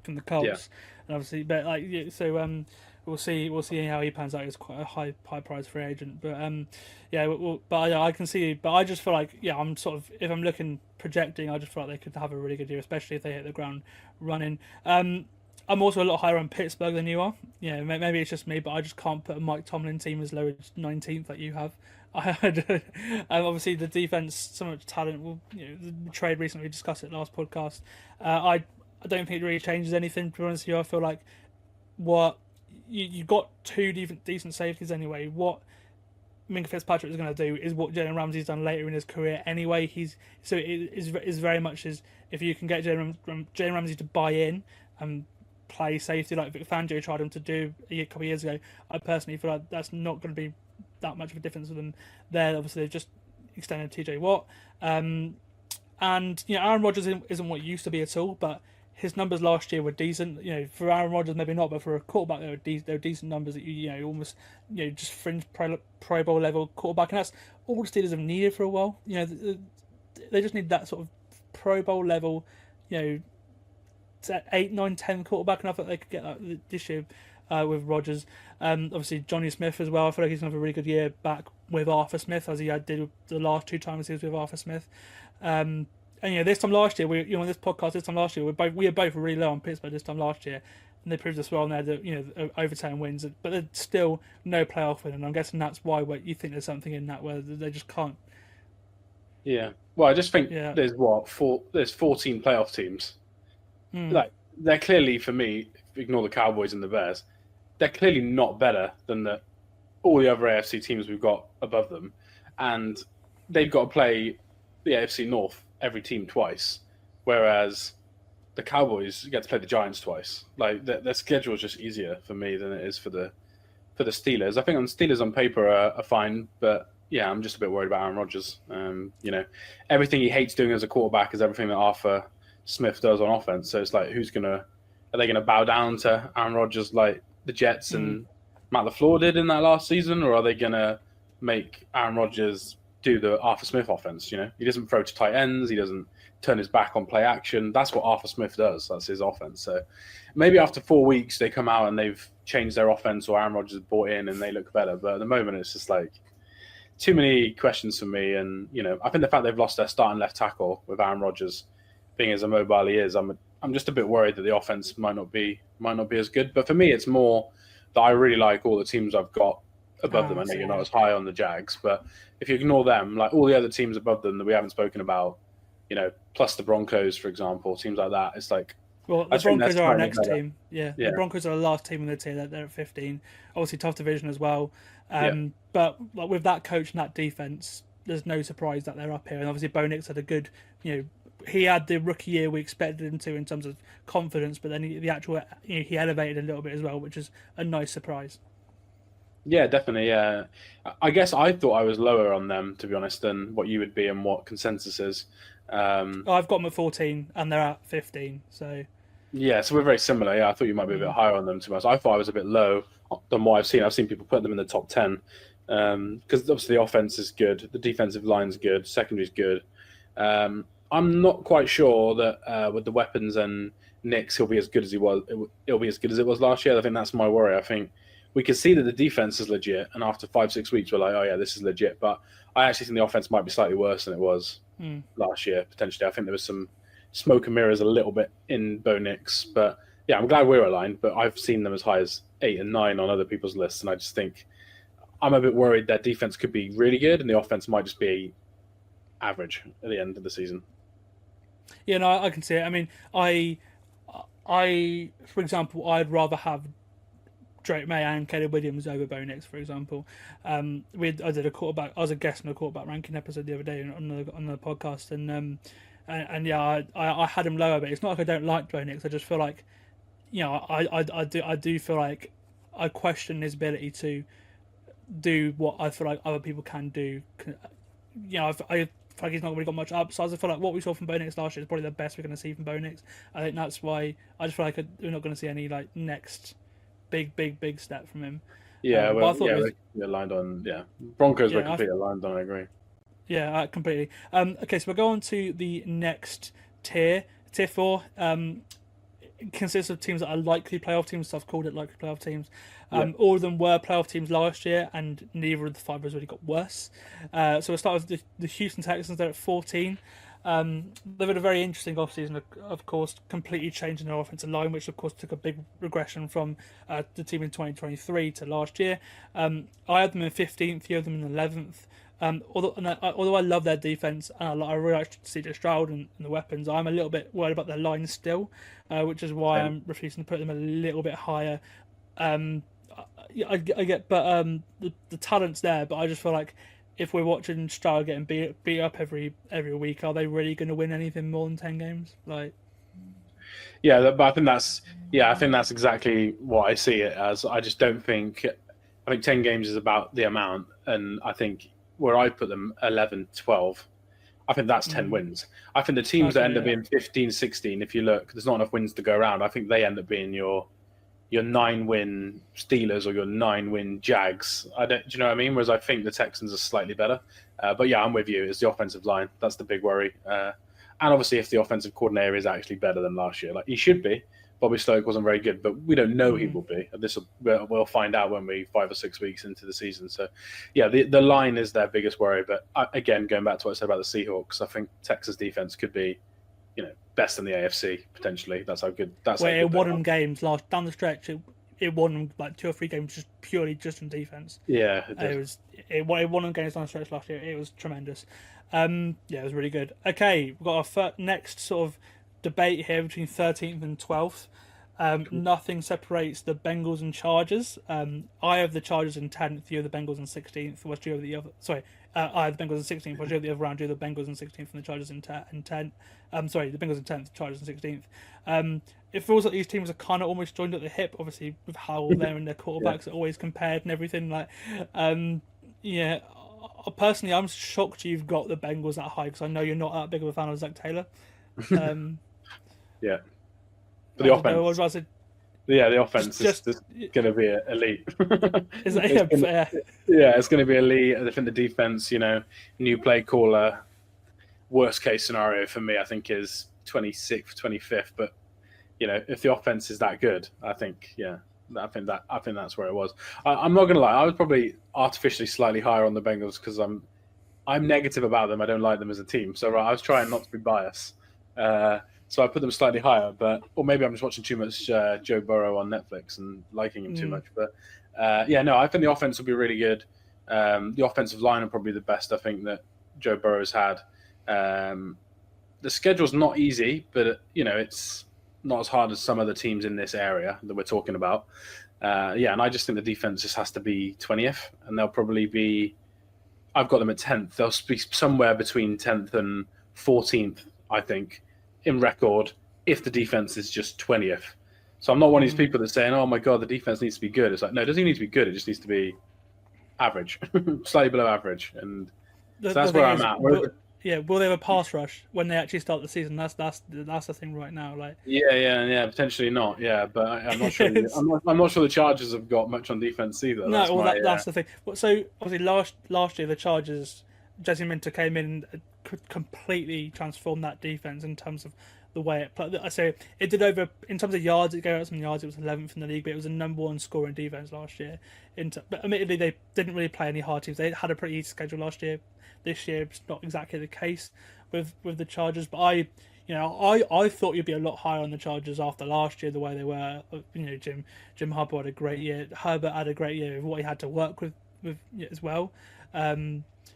the Colts, and obviously, but we'll see how he pans out. He's quite a high price free agent, but I can see. But I just feel like, I'm sort of, if I'm looking projecting, I just feel like they could have a really good year, especially if they hit the ground running. I'm also a lot higher on Pittsburgh than you are. Yeah, maybe it's just me, but I just can't put a Mike Tomlin team as low as 19th like you have. Obviously the defense, so much talent. Well, the trade recently, we discussed it last podcast. I don't think it really changes anything, to be honest with you. I feel like you got two decent safeties anyway. What Minka Fitzpatrick is going to do is what Jalen Ramsey's done later in his career anyway. It is very much as if you can get Jalen Ramsey to buy in and play safety like Vic Fangio tried him to do a couple of years ago. I personally feel like that's not going to be that much of a difference with them there. Obviously, they've just extended TJ Watt. And Aaron Rodgers isn't what he used to be at all, but his numbers last year were decent. For Aaron Rodgers, maybe not, but for a quarterback, they were decent numbers. That almost just fringe Pro Bowl level quarterback, and that's all the Steelers have needed for a while. They just need that sort of Pro Bowl level, 8, 9, 10 quarterback, and I thought they could get that this year with Rodgers. Obviously, Johnny Smith as well. I feel like he's going to have a really good year back with Arthur Smith, as he did the last 2 times he was with Arthur Smith. And this time last year, this podcast, we were both really low on Pittsburgh this time last year, and they proved us wrong there that overtime wins, but there's still no playoff win, and I'm guessing that's why you think there's something in that where they just can't. Yeah, well, I just think there's 14 playoff teams. Like they're clearly, for me, ignore the Cowboys and the Bears, they're clearly not better than all the other AFC teams we've got above them, and they've got to play the AFC North every team twice, whereas the Cowboys get to play the Giants twice. Like their schedule is just easier for me than it is for the Steelers. I think on Steelers on paper are fine, but yeah, I'm just a bit worried about Aaron Rodgers. Everything he hates doing as a quarterback is everything that Arthur Smith does on offense. So it's like, are they gonna bow down to Aaron Rodgers like the Jets and Matt LaFleur did in that last season, or are they gonna make Aaron Rodgers do the Arthur Smith offense? He doesn't throw to tight ends. He doesn't turn his back on play action. That's what Arthur Smith does. That's his offense. So maybe after 4 weeks they come out and they've changed their offense, or Aaron Rodgers has bought in and they look better. But at the moment it's just like too many questions for me. And I think the fact they've lost their starting left tackle with Aaron Rodgers being as immobile he is, I'm just a bit worried that the offense might not be as good. But for me, it's more that I really like all the teams I've got above them. I know you're not as high on the Jags, but if you ignore them, like all the other teams above them that we haven't spoken about, plus the Broncos, for example, teams like that, it's like, well, the Broncos are our next team. Yeah, the Broncos are the last team in the tier. They're at 15. Obviously, tough division as well. But like, with that coach and that defense, there's no surprise that they're up here. And obviously, Bo Nix had a good, he had the rookie year we expected him to in terms of confidence, but then he elevated a little bit as well, which is a nice surprise. Yeah, definitely. Yeah, I guess I thought I was lower on them, to be honest, than what you would be and what consensus is. I've got them at 14 and they're at 15. So yeah, so we're very similar. Yeah, I thought you might be a bit higher on them, to be honest. I thought I was a bit low than what I've seen. I've seen people put them in the top 10 because obviously the offense is good, the defensive line's good, secondary's good. I'm not quite sure that with the weapons and Knicks, he'll be as good as he was. It'll be as good as it was last year. I think that's my worry. I think we can see that the defense is legit, and after 5-6 weeks, we're like, oh yeah, this is legit. But I actually think the offense might be slightly worse than it was last year, potentially. I think there was some smoke and mirrors a little bit in Bo Nix. But yeah, I'm glad we're aligned, but I've seen them as high as 8 and 9 on other people's lists, and I just think I'm a bit worried their defense could be really good, and the offense might just be average at the end of the season. Yeah, no, I can see it. I mean, I for example, I'd rather have Drake May and Caleb Williams over Bo Nix, for example. I did a quarterback. I was a guest on a quarterback ranking episode the other day on the podcast, and yeah, I had him lower, but it's not like I don't like Bo Nix. I just feel like, I do feel like I question his ability to do what I feel like other people can do. I feel like he's not really got much upside. I feel like what we saw from Bo Nix last year is probably the best we're going to see from Bo Nix. I think that's why I just feel like we're not going to see any like next big step from him. Yeah, we're aligned on. Yeah, Broncos were completely aligned on. I agree. Yeah, completely. Okay, so we'll go on to the next tier. Tier 4 consists of teams that are likely playoff teams. So I've called it likely playoff teams. All of them were playoff teams last year, and neither of the 5 has really got worse. So we'll start with the Houston Texans. They're at 14. They've had a very interesting offseason, of course, completely changing their offensive line, which of course took a big regression from the team in 2023 to last year. I had them in 15th, you had them in 11th. Although I love their defense and I really like CJ Stroud and the weapons, I'm a little bit worried about their line still, which is why I'm refusing to put them a little bit higher. I get, but the talent's there. But I just feel like if we're watching Stroud getting beat up every week, are they really going to win anything more than 10 games? Like, Yeah, but I think that's exactly what I see it as. I just don't think. I think 10 games is about the amount, and I think where I put them 11, 12, I think that's 10 wins. I think the teams that end up being 15, 16, if you look, there's not enough wins to go around. I think they end up being your 9-win Steelers or your 9-win Jags. Do you know what I mean? Whereas I think the Texans are slightly better. But yeah, I'm with you. It's the offensive line. That's the big worry. And obviously, if the offensive coordinator is actually better than last year, like he should be. Bobby Sloak wasn't very good, but we don't know he will be. We'll find out when we 5 or 6 weeks into the season. So, yeah, the line is their biggest worry. But again, going back to what I said about the Seahawks, I think Texas defense could be, best in the AFC potentially. That's how good. It won them games down the stretch. It won them like 2 or 3 games just purely from defense. Yeah, it won them games down the stretch last year. It was tremendous. Yeah, it was really good. Okay, we've got our next sort of debate here between 13th and 12th. Nothing separates the Bengals and Chargers. I have the Chargers in 10th, you have the Bengals in 16th. What's you have the other? Sorry, I have the Bengals in 16th. What's you have the other round? You have the Bengals in 16th and the Chargers in 10th. Sorry, the Bengals in 10th, the Chargers in 16th. It feels like these teams are kind of almost joined at the hip, obviously with how them and their quarterbacks are always compared and everything. Like, yeah. Personally, I'm shocked you've got the Bengals that high because I know you're not that big of a fan of Zach Taylor. Yeah, but the offense. The offense is going to be elite. It's going to be elite. I think the defense, new play caller, worst case scenario for me, I think is 26th, 25th. But if the offense is that good, I think that's where it was. I'm not going to lie. I was probably artificially slightly higher on the Bengals because I'm negative about them. I don't like them as a team. So I was trying not to be biased. So I put them slightly higher, or maybe I'm just watching too much Joe Burrow on Netflix and liking him too much. But I think the offense will be really good. The offensive line are probably the best I think that Joe Burrow's had. The schedule's not easy, but it's not as hard as some other teams in this area that we're talking about. And I just think the defense just has to be 20th, and they'll probably be. I've got them at 10th. They'll be somewhere between 10th and 14th, I think, in record if the defense is just 20th. So I'm not one of these people that's saying, oh my God, the defense needs to be good. It's like, no, it doesn't need to be good. It just needs to be average, slightly below average. And so that's where I'm at. Will they have a pass rush when they actually start the season? That's the thing right now. Like, yeah, potentially not. Yeah, but I'm not sure. I'm not sure the Chargers have got much on defense either. That's the thing. So obviously last year the Chargers, Jesse Minter came in and could completely transform that defense in terms of the way it played. I say it did over in terms of yards. It gave out some yards. It was 11th in the league, but it was the number 1 scoring defense last year. But admittedly, they didn't really play any hard teams. They had a pretty easy schedule last year. This year, it's not exactly the case with the Chargers. But I thought you'd be a lot higher on the Chargers after last year, the way they were. Jim Harbaugh had a great year. Herbert had a great year with what he had to work with as well. I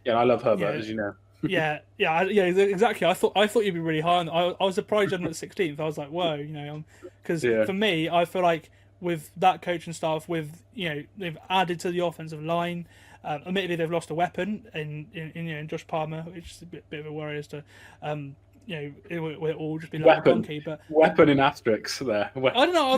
love Herbert, as you know. Exactly. I thought you'd be really high on. I was surprised you had him at 16th. I was like, whoa, because for me, I feel like with that coaching staff, they've added to the offensive line. Admittedly, they've lost a weapon in Josh Palmer, which is a bit of a worry as to. We're all just being like donkey, but weapon in asterisks there. I don't know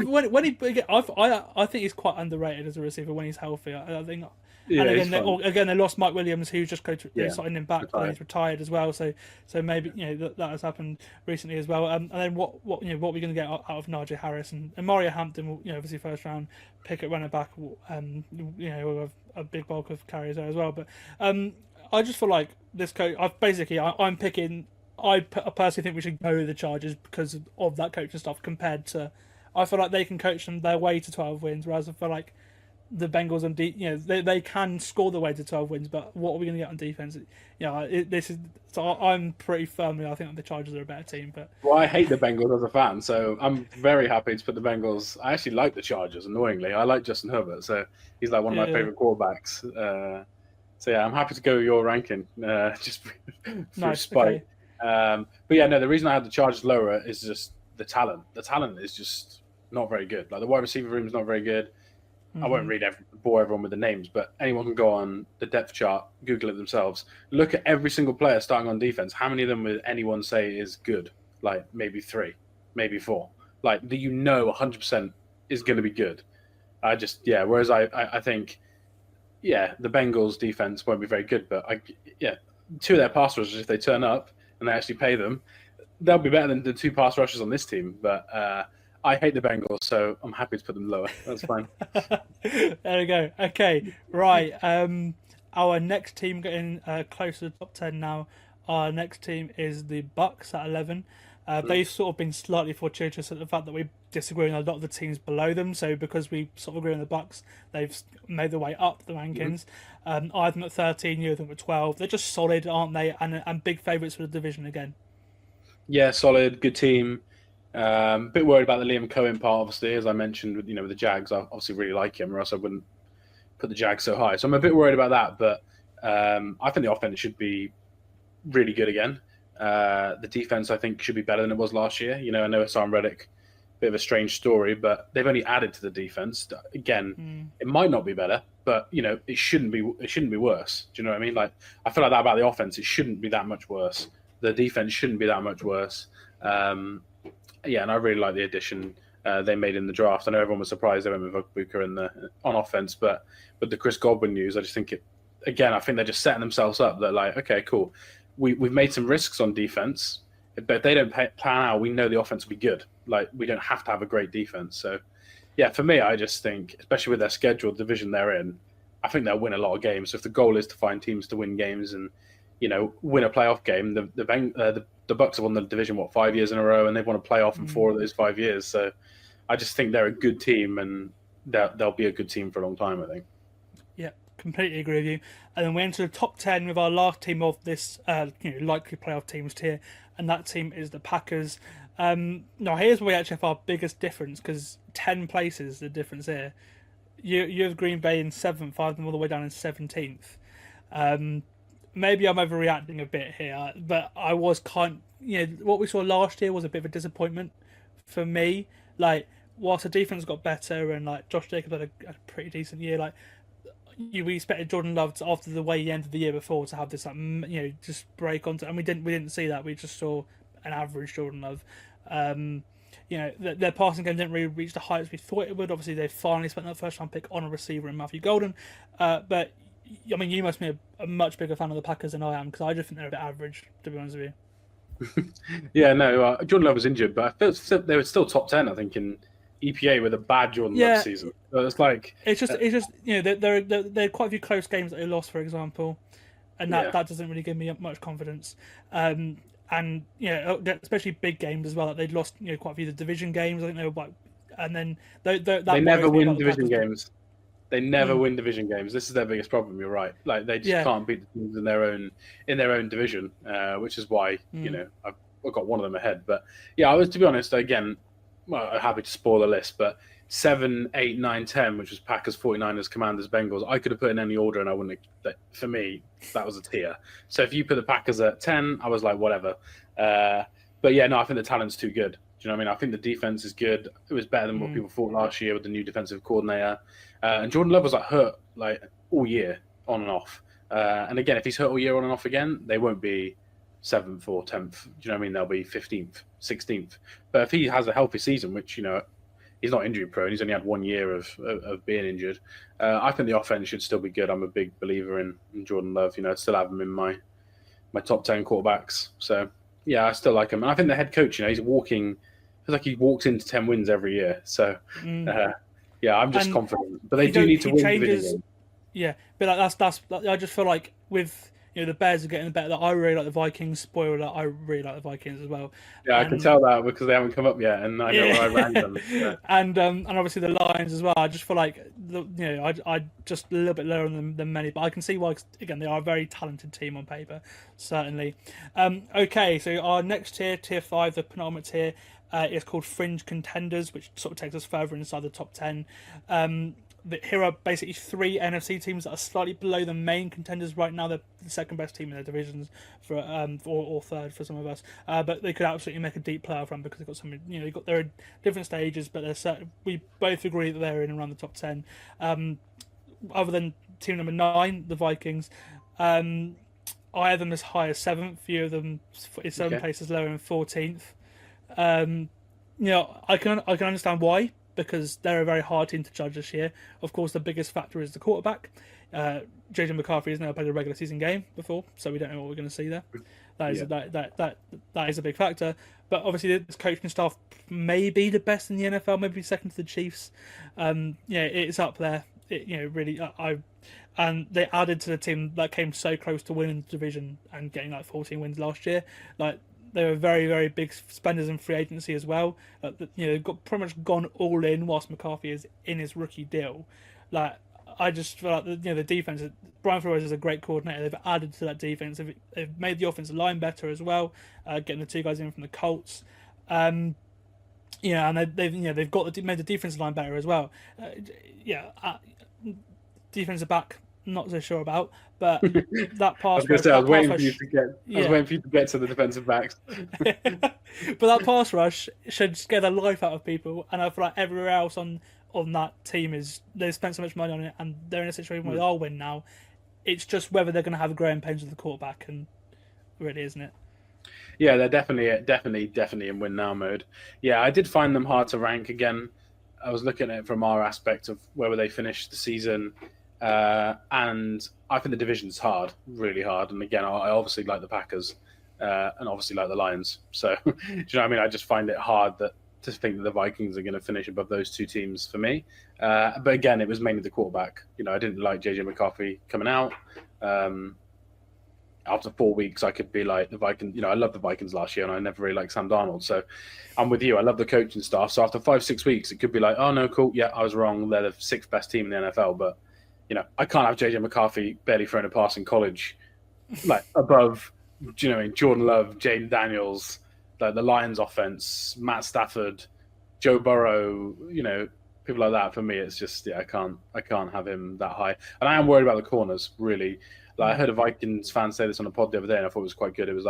I think he's quite underrated as a receiver when he's healthy. I think. Yeah, and again, they lost Mike Williams, who's just signed him back when he's retired as well. So maybe that has happened recently as well. And then what we're going to get out of Najee Harris and Mario Hampton will obviously first round pick at running back. We'll have a big bulk of carries there as well. But I just feel like this coach. I'm picking. I personally think we should go with the Chargers because of that coaching stuff. Compared to, I feel like they can coach them their way to 12 wins, whereas I feel like the Bengals on they can score the way to 12 wins, but what are we going to get on defense? I'm pretty firmly. I think the Chargers are a better team. But I hate the Bengals as a fan, so I'm very happy to put the Bengals. I actually like the Chargers. Annoyingly, I like Justin Herbert, so he's like one of my favorite quarterbacks. I'm happy to go with your ranking just for spite. Okay. The reason I had the Chargers lower is just the talent. The talent is just not very good. Like the wide receiver room is not very good. I won't bore everyone with the names, but anyone can go on the depth chart, Google it themselves, look at every single player starting on defense. How many of them would anyone say is good? Like maybe 3, maybe 4. Like that 100% is going to be good. Whereas I think, the Bengals defense won't be very good, but 2 of their pass rushers, if they turn up and they actually pay them, they'll be better than the 2 pass rushers on this team. But I hate the Bengals, so I'm happy to put them lower. That's fine. There we go. Okay, right. Our next team getting close to the top 10 now. Our next team is the Bucks at 11. They've sort of been slightly fortuitous at the fact that we disagree on a lot of the teams below them. So because we sort of agree on the Bucks, they've made their way up the rankings. I have them at 13, you have them at 12. They're just solid, aren't they? And big favourites for the division again. Yeah, solid, good team. Bit worried about the Liam Cohen part, obviously, as I mentioned with the Jags. I obviously really like him, or else I wouldn't put the Jags so high. So I'm a bit worried about that, but I think the offense should be really good again. The defense, I think, should be better than it was last year. I know it's on Reddick, bit of a strange story, but they've only added to the defense. Again, it might not be better, but it shouldn't be worse. Do you know what I mean? Like, I feel like that about the offense. It shouldn't be that much worse. The defense shouldn't be that much worse. And I really like the addition they made in the draft. I know everyone was surprised they went with Booker on offense, but with the Chris Godwin news, I just think I think they're just setting themselves up. They're like, okay, cool. We've made some risks on defense, but if they don't plan out, we know the offense will be good. Like, we don't have to have a great defense. So, for me, I just think, especially with their schedule, division they're in, I think they'll win a lot of games. So if the goal is to find teams to win games and, win a playoff game, the Bucks have won the division, 5 years in a row, and they've won a playoff in 4 of those 5 years. So I just think they're a good team, and they'll be a good team for a long time, I think. Yeah, completely agree with you. And then we enter the top 10 with our last team of this likely playoff teams tier, and that team is the Packers. Now, here's where we actually have our biggest difference, because 10 places the difference here. You have Green Bay in 7th, I have them all the way down in 17th. Maybe I'm overreacting a bit here, but I was what we saw last year was a bit of a disappointment for me. Like, whilst the defense got better and like Josh Jacobs had a pretty decent year, like we expected Jordan Love to, after the way he ended the year before, to have this just break onto, and we didn't see that. We just saw an average Jordan Love. Their passing game didn't really reach the heights we thought it would. Obviously, they finally spent that first round pick on a receiver in Matthew Golden, but I mean, you must be a much bigger fan of the Packers than I am, because I just think they're a bit average, to be honest with you. Jordan Love was injured, but I felt they were still top 10, I think, in EPA with a bad Jordan Love season. So it's just there are quite a few close games that they lost, for example, and that doesn't really give me much confidence. And especially big games as well. Like, they'd lost quite a few of the division games. I think they were and then they never win division games. They never win division games. This is their biggest problem. You're right. Like, they just can't beat the teams in their own division, which is why I've got one of them ahead. But I was, to be honest, again, happy to spoil the list, but 7, 8, 9, 10, which was Packers, 49ers, Commanders, Bengals, I could have put in any order and I wouldn't have, for me, that was a tier. So if you put the Packers at 10, I was like, whatever. I think the talent's too good. Do you know what I mean? I think the defense is good. It was better than what people thought last year with the new defensive coordinator. And Jordan Love was hurt all year on and off. And again, if he's hurt all year on and off again, they won't be 7th or 10th. Do you know what I mean? They'll be 15th, 16th. But if he has a healthy season, which, he's not injury prone, he's only had 1 year of being injured, I think the offense should still be good. I'm a big believer in Jordan Love. I still have him in my top 10 quarterbacks. So, I still like him. And I think the head coach, he's walking, it's like he walks into 10 wins every year. So, I'm just confident. But they do need to win division games. Yeah, but that's. I just feel like with the Bears are getting better. I really like the Vikings. Spoiler, I really like the Vikings as well. Yeah, I can tell that because they haven't come up yet, and I know where I ranked them. Yeah. And obviously the Lions as well. I just feel like I just a little bit lower than many, but I can see why. Again, they are a very talented team on paper, certainly. Okay, so our next tier 5, the penultimate tier, is called Fringe Contenders, which sort of takes us further inside the top 10. here are basically 3 NFC teams that are slightly below the main contenders right now. They're the second best team in their divisions or third for some of us. But they could absolutely make a deep playoff run because they've got some, they're in different stages, but we both agree that they're in around the top 10. Other than team number 9, the Vikings, I have them as high as 7th. Few of them in some places lower than 14th. I can understand why, because they're a very hard team to judge this year. Of course, the biggest factor is the quarterback. JJ McCarthy has never played a regular season game before, so we don't know what we're going to see there. That is a big factor. But obviously, this coaching staff may be the best in the NFL, maybe second to the Chiefs. It's up there. And they added to the team that came so close to winning the division and getting 14 wins last year. They were very, very big spenders in free agency as well. They've got pretty much gone all in whilst McCarthy is in his rookie deal. I just feel like the defense. Brian Flores is a great coordinator. They've added to that defense. They've made the offensive line better as well, getting the 2 guys in from the Colts. And they've made the defensive line better as well. Defensive back, not so sure about, but that pass. I was going to say I was waiting for you to get to the defensive backs. But that pass rush should scare the life out of people, and I feel like everywhere else on that team they've spent so much money on it, and they're in a situation where they'll win now. It's just whether they're going to have a growing pains with the quarterback, and really, isn't it? Yeah, they're definitely in win now mode. Yeah, I did find them hard to rank again. I was looking at it from our aspect of where they finished the season. And I think the division's hard, really hard. And again, I obviously like the Packers and obviously like the Lions. So, do you know what I mean? I just find it hard to think that the Vikings are going to finish above those 2 teams for me. But again, it was mainly the quarterback. I didn't like JJ McCarthy coming out. After 4 weeks, I could be like the Vikings. I loved the Vikings last year, and I never really liked Sam Darnold. So I'm with you. I love the coaching staff. So after 5-6 weeks, it could be like, oh no, cool. Yeah, I was wrong. They're the 6th best team in the NFL, but I can't have JJ McCarthy barely throwing a pass in college, above, Jordan Love, Jaden Daniels, the Lions offense, Matt Stafford, Joe Burrow, people like that. For me, it's just, I can't have him that high. And I am worried about the corners, really. I heard a Vikings fan say this on a pod the other day, and I thought it was quite good. It was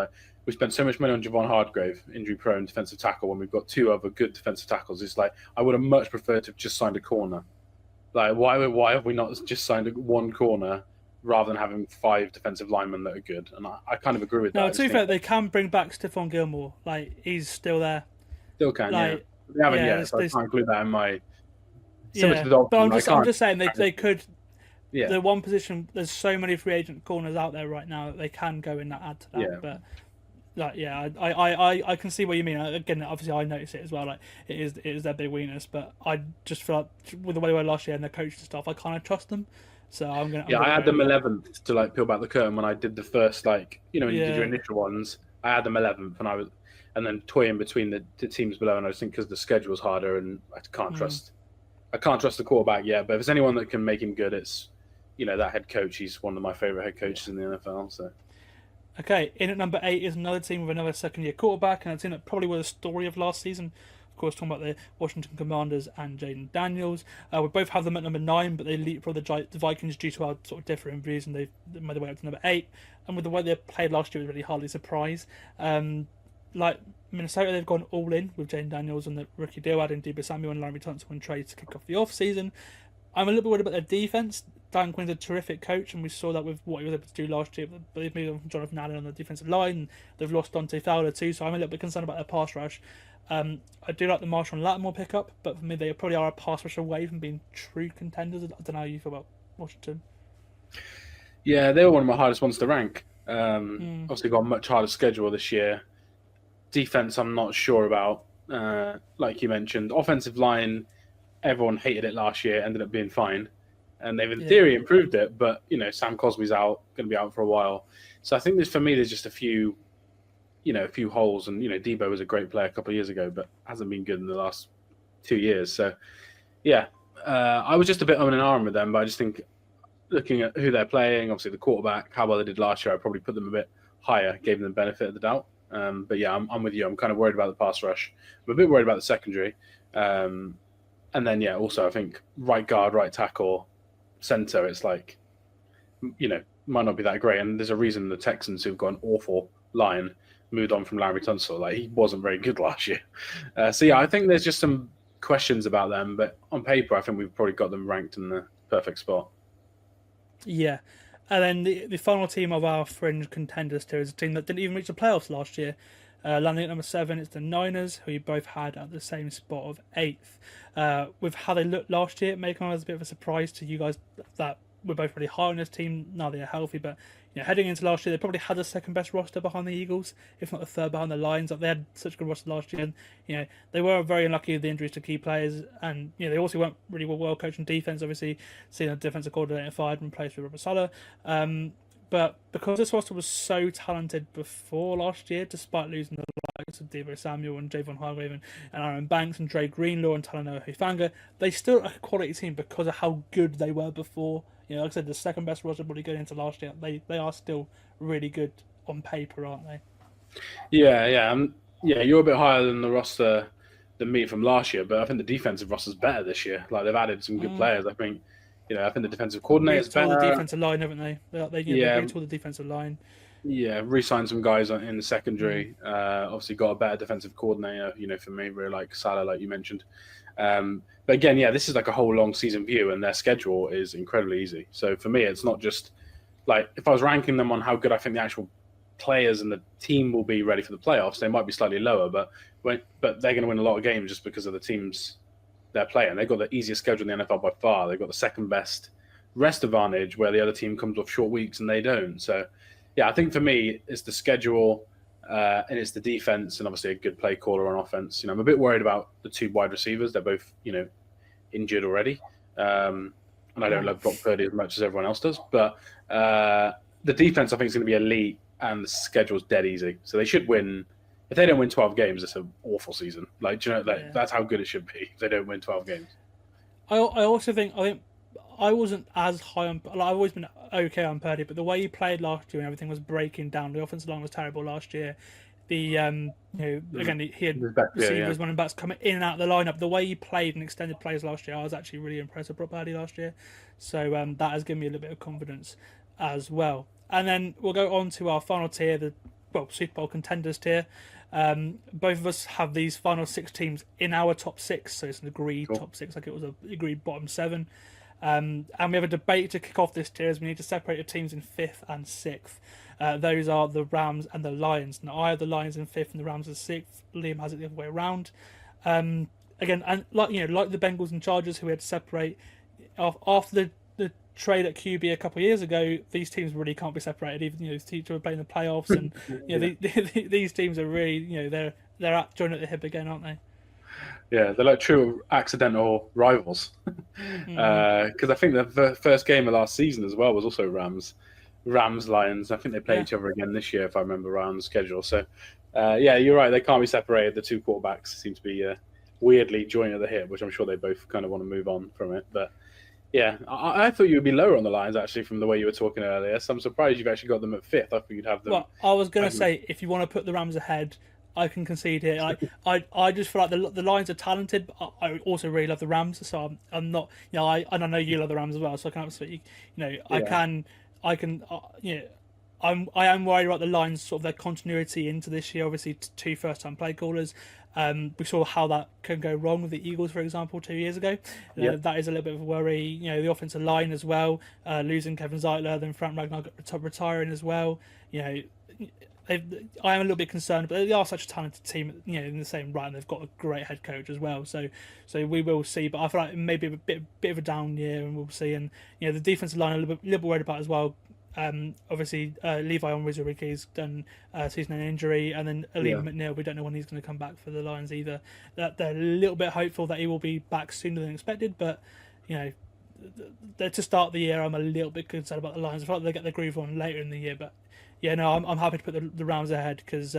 we spent so much money on Javon Hargrave, injury-prone defensive tackle, when we've got 2 other good defensive tackles. It's I would have much preferred to have just signed a corner. Why have we not just signed 1 corner rather than having 5 defensive linemen that are good? And I kind of agree with that. No, to be fair, they can bring back Stephon Gilmore. He's still there. Still can, yeah. They haven't yet, so I can't include that in my... But I'm just saying they could... Yeah. The one position, there's so many free agent corners out there right now that they can go in that add to that. Yeah. But I can see what you mean. Again, obviously I notice it as well. It is their big weakness, but I just feel like with the way they were last year and their coaching stuff, I kind of trust them. So I'm gonna. I had them 11th to peel back the curtain when I did the first when you did your initial ones. I had them 11th, and then toying between the teams below, and I just think because the schedule's harder and I can't trust the quarterback yet. But if there's anyone that can make him good, it's that head coach. He's one of my favorite head coaches in the NFL. So. Okay, in at number 8 is another team with another second-year quarterback, and a team that probably was the story of last season. Of course, talking about the Washington Commanders and Jaden Daniels. We both have them at number 9, but they leapfrog the Vikings due to our sort of differing views, and they've made their way up to number 8. And with the way they played last year, it was really hardly a surprise. Minnesota, they've gone all in with Jaden Daniels and the rookie deal, adding Deebo Samuel and Larry Tunsil in trades to kick off the off-season. I'm a little bit worried about their defense. Dan Quinn's a terrific coach, and we saw that with what he was able to do last year. But they've moved on from Jonathan Allen on the defensive line, and they've lost Dante Fowler too, so I'm a little bit concerned about their pass rush. I do like the Marshawn Lattimore pickup, but for me, they probably are a pass rush away from being true contenders. I don't know how you feel about Washington. Yeah, they were one of my hardest ones to rank. Obviously, got a much harder schedule this year. Defense, I'm not sure about. Like you mentioned, offensive line, everyone hated it last year, ended up being fine. And they've, in theory, improved it. But, Sam Cosby's going to be out for a while. So I think there's just a few holes. And, Deebo was a great player a couple of years ago, but hasn't been good in the last 2 years. So, yeah, I was just a bit on an arm with them. But I just think looking at who they're playing, obviously the quarterback, how well they did last year, I'd probably put them a bit higher, gave them the benefit of the doubt. But, yeah, I'm with you. I'm kind of worried about the pass rush. I'm a bit worried about the secondary. And And then, also I think right guard, right tackle, center, it's like, might not be that great. And there's a reason the Texans, who've got an awful line, moved on from Larry Tunsil. Like, he wasn't very good last year. I think there's just some questions about them. But on paper, I think we've probably got them ranked in the perfect spot. Yeah. And then the final team of our fringe contenders tier is a team that didn't even reach the playoffs last year. Landing at number 7, it's the Niners, who you both had at the same spot of 8th. With how they looked last year, it may come as a bit of a surprise to you guys that we're both really high on this team. Now they're healthy, but heading into last year, they probably had the second best roster behind the Eagles, if not the third behind the Lions. They had such a good roster last year, and they were very unlucky with the injuries to key players, and they also weren't really well coached in defense. Obviously, seeing a defensive coordinator fired and replaced with Robert Saleh. But because this roster was so talented before last year, despite losing the likes of Deebo Samuel and Javon Hargrave and Aaron Banks and Dre Greenlaw and Talanoa Hufanga, they still are a quality team because of how good they were before. Like I said, the second best roster probably going into last year. They are still really good on paper, aren't they? Yeah. You're a bit higher than the roster than me from last year, but I think the defensive roster's better this year. Like, they've added some good players. I think. I think the defensive coordinator's better. The defensive line, haven't they? They retooled the defensive line. Yeah, re-signed some guys in the secondary. Obviously got a better defensive coordinator, for me, really like Salah, like you mentioned. But again, this is like a whole long season view, and their schedule is incredibly easy. So for me, it's not just like, if I was ranking them on how good I think the actual players and the team will be ready for the playoffs, they might be slightly lower, but they're going to win a lot of games just because of the teams they're playing. They've got the easiest schedule in the NFL by far. They've got the second best rest advantage, where the other team comes off short weeks and they don't. So, I think for me, it's the schedule and it's the defense, and obviously a good play caller on offense. I'm a bit worried about the 2 wide receivers. They're both, injured already. And I don't love Brock Purdy as much as everyone else does. But the defense, I think, is going to be elite, and the schedule's dead easy. So they should win. If they don't win 12 games, it's an awful season. That's how good it should be if they don't win 12 games. I also think I wasn't as high on. I've always been okay on Purdy, but the way he played last year and everything was breaking down. The offensive line was terrible last year. The again, he had receivers, running backs coming in and out of the lineup. The way he played and extended plays last year, I was actually really impressed with Brock Purdy last year. So that has given me a little bit of confidence as well. And then we'll go on to our final tier, the Super Bowl contenders tier. Both of us have these final 6 teams in our top 6, so it's an agreed top 6, like it was an agreed bottom 7. And we have a debate to kick off this tier, as we need to separate the teams in 5th and 6th. Those are the Rams and the Lions. Now, I have the Lions in 5th and the Rams in 6th. Liam has it the other way around. Again, and like the Bengals and Chargers, who we had to separate after the trade at QB a couple of years ago, these teams really can't be separated. Even these teams are playing the playoffs, and these teams are really they're at joined at the hip again, aren't they? Yeah, they're like true accidental rivals. Because I think the first game of last season as well was also Rams Lions. I think they play each other again this year, if I remember right on the schedule. So you're right, they can't be separated. The 2 quarterbacks seem to be weirdly joined at the hip, which I'm sure they both kind of want to move on from it. But yeah, I thought you would be lower on the Lions, actually, from the way you were talking earlier. So I'm surprised you've actually got them at 5th. I thought you'd have them. Well, I was going to say, if you want to put the Rams ahead, I can concede here. I just feel like the Lions are talented, but I also really love the Rams. So I'm not, I know you love the Rams as well. So I can absolutely, I am worried about the Lions, sort of their continuity into this year. Obviously, 2 first-time play callers. We saw how that can go wrong with the Eagles, for example, 2 years ago. That is a little bit of a worry. The offensive line as well, losing Kevin Zeitler, then Frank Ragnar retiring as well. I am a little bit concerned, but they are such a talented team, in the same right, and they've got a great head coach as well. So we will see. But I feel like it may be a bit of a down year, and we'll see. And the defensive line I'm a little bit worried about as well. Obviously, Levi Onwuzurike's done season-end injury, and then Liam McNeil, we don't know when he's going to come back for the Lions either. They're a little bit hopeful that he will be back sooner than expected, but to start the year, I'm a little bit concerned about the Lions. I feel like they get their groove on later in the year, but I'm happy to put the Rams ahead because,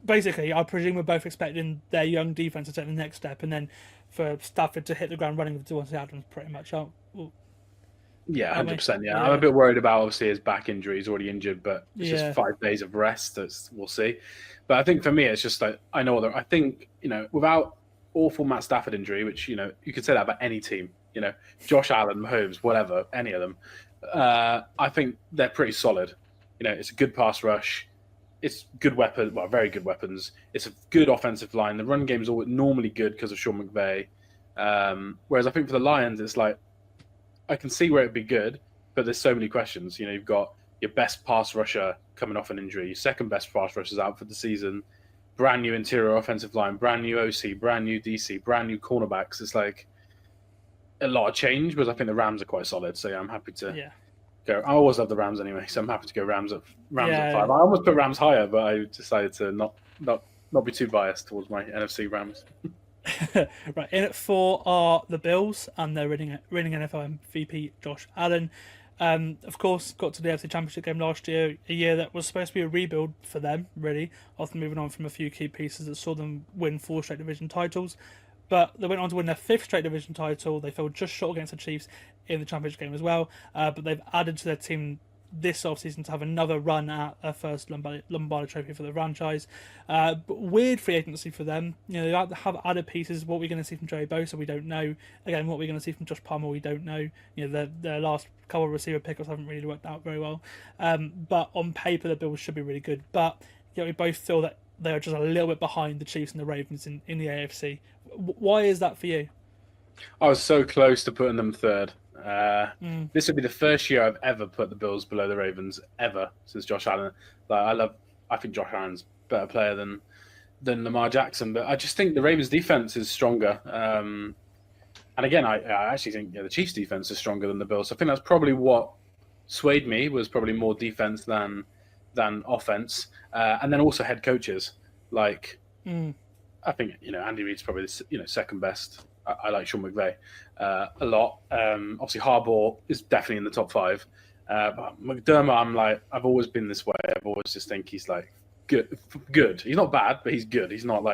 basically, I presume we're both expecting their young defense to take the next step, and then for Stafford to hit the ground running with Devontae Adams, pretty much. Yeah, 100%. Yeah, I'm a bit worried about obviously his back injury. He's already injured, but it's just 5 days of rest. We'll see. But I think for me, it's just like I think without awful Matt Stafford injury, which, you could say that about any team, Josh Allen, Mahomes, whatever, any of them. I think they're pretty solid. It's a good pass rush. It's good weapon, very good weapons. It's a good offensive line. The run game is normally good because of Sean McVay. Whereas I think for the Lions, it's like, I can see where it'd be good, but there's so many questions. You've got your best pass rusher coming off an injury, your second best pass rusher's out for the season, brand new interior offensive line, brand new OC, brand new DC, brand new cornerbacks. It's like a lot of change, but I think the Rams are quite solid. So yeah, I'm happy to go. I always love the Rams anyway, so I'm happy to go Rams at 5. I almost put Rams higher, but I decided to not be too biased towards my NFC Rams. Right, in at 4 are the Bills, and they're reigning NFL MVP Josh Allen. Of course, got to the AFC Championship game last year, a year that was supposed to be a rebuild for them, really, after moving on from a few key pieces that saw them win 4 straight division titles. But they went on to win their 5th straight division title. They fell just short against the Chiefs in the championship game as well. But they've added to their team this offseason to have another run at their first Lombardi Trophy for the franchise. But weird free agency for them. They have added pieces. What we're going to see from Joey Bosa, we don't know. Again, what we're going to see from Josh Palmer, we don't know. Their last couple of receiver pickups haven't really worked out very well. But on paper, the Bills should be really good. But we both feel that they are just a little bit behind the Chiefs and the Ravens in the AFC. Why is that for you? I was so close to putting them 3rd. This would be the first year I've ever put the Bills below the Ravens ever since Josh Allen. I think Josh Allen's a better player than Lamar Jackson, but I just think the Ravens defense is stronger. And again, I actually think the Chiefs defense is stronger than the Bills. So I think that's probably what swayed me, was probably more defense than offense, and then also head coaches. I think Andy Reid's probably the second best. I like Sean McVay a lot. Obviously, Harbaugh is definitely in the top 5. But McDermott, I've always been this way. I've always just think he's good. He's not bad, but he's good. He's not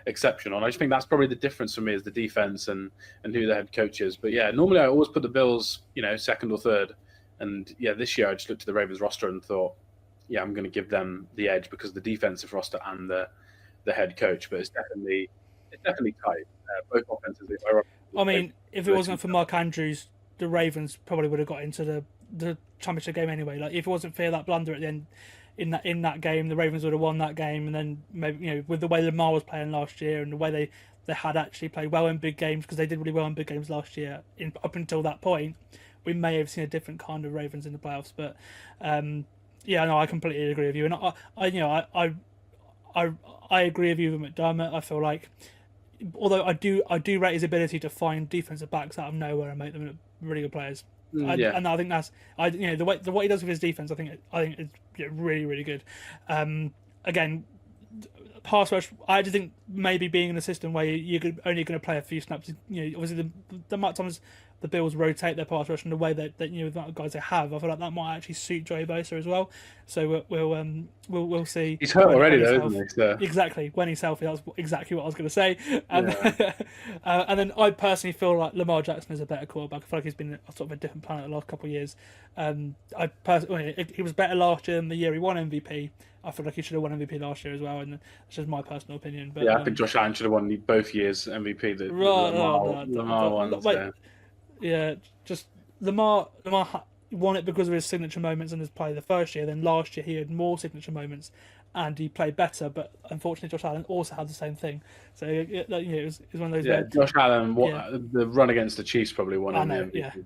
exceptional. And I just think that's probably the difference for me, is the defense and who the head coach is. But yeah, normally I always put the Bills, 2nd or 3rd. And yeah, this year I just looked at the Ravens roster and thought, yeah, I'm going to give them the edge because of the defensive roster and the head coach. But it's definitely tight. Both offenses. I mean, if it wasn't for Mark Andrews, the Ravens probably would have got into the championship game anyway. If it wasn't for that blunder at the end in that game, the Ravens would have won that game. And then maybe with the way Lamar was playing last year and the way they had actually played well in big games, because they did really well in big games last year. Up until that point, we may have seen a different kind of Ravens in the playoffs. But I completely agree with you. And I agree with you with McDermott. I feel like, although I do rate his ability to find defensive backs out of nowhere and make them really good players. And I think that's the way he does with his defense. I think it's really, really good. Again, pass rush. I just think maybe being in a system where you're only going to play a few snaps. Obviously the amount of times the Bills rotate their pass rush in the way that the amount of guys they have, I feel like that might actually suit Joey Bosa as well. So we'll see. He's hurt already, though, isn't he? So. Exactly, when he's healthy, that's exactly what I was going to say. And then I personally feel like Lamar Jackson is a better quarterback. I feel like he's been sort of a different planet the last couple of years. He was better last year than the year he won MVP. I feel like he should have won MVP last year as well, and that's just my personal opinion. But I think Josh Allen should have won both years MVP. Lamar won. Yeah, just Lamar won it because of his signature moments and his play the first year. Then last year he had more signature moments and he played better. But unfortunately, Josh Allen also had the same thing. So it was one of those. Yeah, Josh Allen. The run against the Chiefs probably won him the MVP.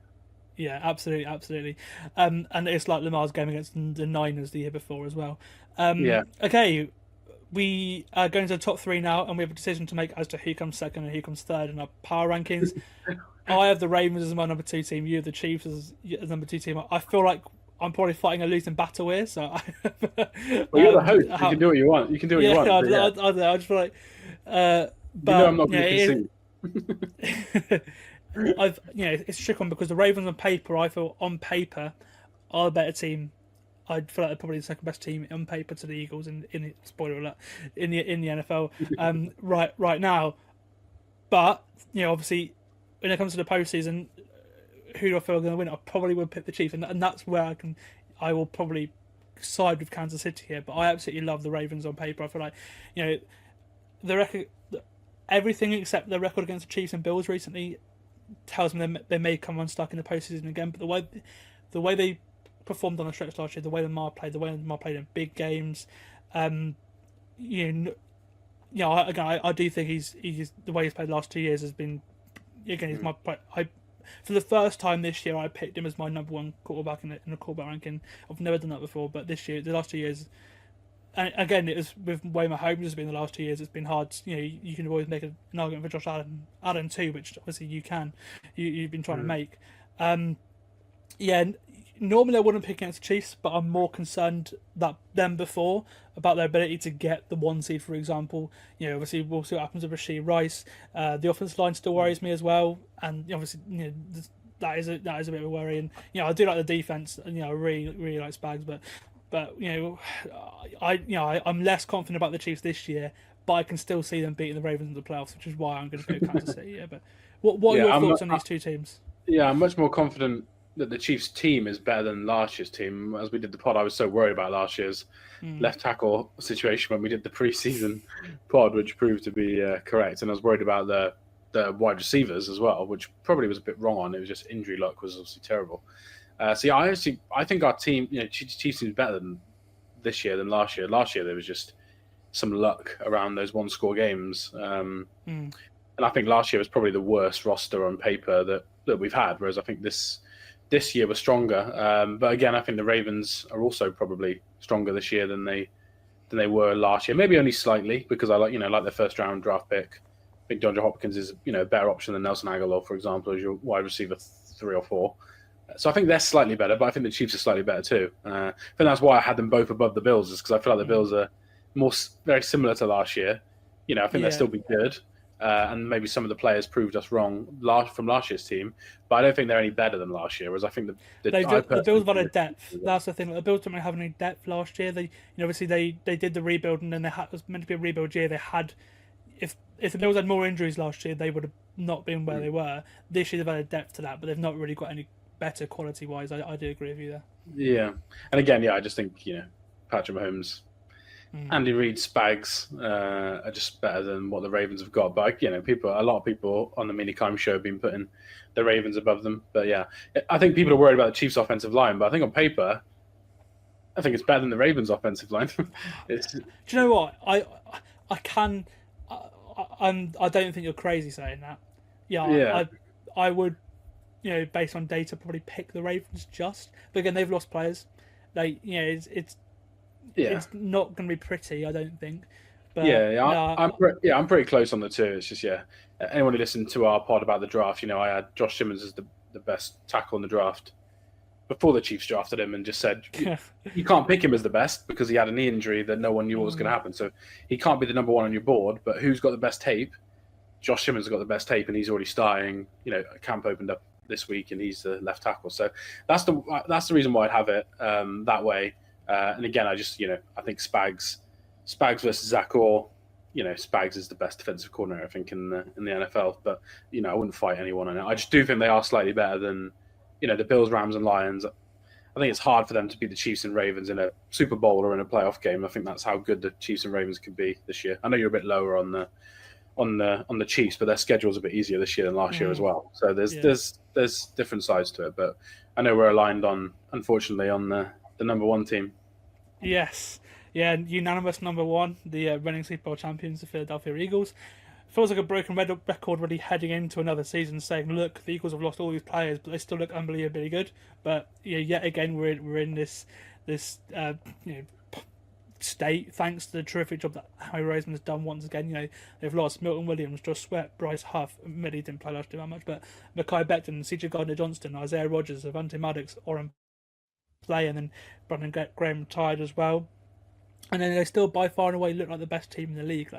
Yeah, absolutely. And it's like Lamar's game against the Niners the year before as well. Okay, we are going to the top 3 now, and we have a decision to make as to who comes second and who comes third in our power rankings. I have the Ravens as my number 2 team. You have the Chiefs as number 2 team. I feel like I'm probably fighting a losing battle here. So, you're the host. You can do what you want. You can do what you want. I just feel like, but I'm not going to it's a trick one because the Ravens on paper, I feel on paper, are a better team. I feel like they're probably the second best team on paper to the Eagles in spoiler alert in the NFL right now. But obviously, when it comes to the postseason, who do I feel are going to win? I probably would pick the Chiefs, and that's where I will probably side with Kansas City here. But I absolutely love the Ravens on paper. I feel like the record. everything except their record against the Chiefs and Bills recently tells me they may come unstuck in the postseason again. But the way they performed on the stretch last year, the way Lamar played in big games, I do think he's the way he's played the last 2 years has been, again, he's for the first time this year I picked him as my number one quarterback in the quarterback ranking. I've never done that before, but this year, the last 2 years, and again, it was with way Mahomes has been the last 2 years. It's been hard. You can always make an argument for Josh Allen too, which obviously you can. You've been trying to make. Normally I wouldn't pick against the Chiefs, but I'm more concerned than before about their ability to get the 1 seed, for example. Obviously we'll see what happens with Rashee Rice. The offensive line still worries me as well, and obviously that is a bit of a worry. And I do like the defense. I really like Spags, but I'm less confident about the Chiefs this year, but I can still see them beating the Ravens in the playoffs, which is why I'm going to pick Kansas City. Yeah, but what are your thoughts on these two teams? Yeah, I'm much more confident that the Chiefs team is better than last year's team. As we did the pod, I was so worried about last year's left tackle situation when we did the preseason pod, which proved to be correct. And I was worried about the wide receivers as well, which probably was a bit wrong on. It was just injury luck was obviously terrible. I think our team, Chiefs team is better than this year than last year. Last year there was just some luck around those 1-score games, and I think last year was probably the worst roster on paper that we've had. Whereas I think this year was stronger. But again, I think the Ravens are also probably stronger this year than they were last year. Maybe only slightly, because I like their first round draft pick. I think DeAndre Hopkins is a better option than Nelson Aguilar, for example, as your wide receiver 3 or 4. So I think they're slightly better, but I think the Chiefs are slightly better too. I think that's why I had them both above the Bills, is because I feel like the Bills are very similar to last year. I think they'll still be good, and maybe some of the players proved us wrong from last year's team, but I don't think they're any better than last year. Whereas I think the Bills had a depth. That's the thing. The Bills didn't have any depth last year. They, obviously they did the rebuild, and then it was meant to be a rebuild year. They had, if the Bills had more injuries last year, they would have not been where they were. This year they've had a depth to that, but they've not really got any better quality wise. I do agree with you there. Yeah, and again, I just think Patrick Mahomes, Andy Reid, Spags are just better than what the Ravens have got. But a lot of people on the Minicam show have been putting the Ravens above them. But yeah, I think people are worried about the Chiefs' offensive line. But I think on paper, I think it's better than the Ravens' offensive line. Do you know what? I don't think you're crazy saying that. Yeah. I would, based on data, probably pick the Ravens just. But again, they've lost players. It's not going to be pretty, I don't think. But I'm pretty close on the two. It's just anyone who listened to our pod about the draft, I had Josh Simmons as the best tackle in the draft before the Chiefs drafted him, and just said you can't pick him as the best because he had a knee injury that no one knew what was going to happen. So he can't be the number one on your board. But who's got the best tape? Josh Simmons has got the best tape, and he's already starting. Camp opened up this week, and he's the left tackle. So that's the reason why I'd have it that way. And again, I just I think Spags versus Zach Orr. Spags is the best defensive coordinator I think in the NFL. But I wouldn't fight anyone on it. I just do think they are slightly better than the Bills, Rams, and Lions. I think it's hard for them to beat the Chiefs and Ravens in a Super Bowl or in a playoff game. I think that's how good the Chiefs and Ravens could be this year. I know you're a bit lower on the Chiefs, but their schedule's a bit easier this year than last year as well. So there's different sides to it, but I know we're aligned unfortunately on the number one team. Yes, unanimous number one, the reigning Super Bowl champions, the Philadelphia Eagles. Feels like a broken record really heading into another season, saying, look, the Eagles have lost all these players, but they still look unbelievably good. But yet again, we're in this state, thanks to the terrific job that Harry Roseman has done once again. They've lost Milton Williams, Josh Sweat, Bryce Huff. Admittedly didn't play last year that much, but Mekhi Becton, CJ Gardner-Johnson, Isaiah Rodgers, Avante Maddox, Oren Play, and then Brandon Graham retired as well. And then they still by far and away look like the best team in the league.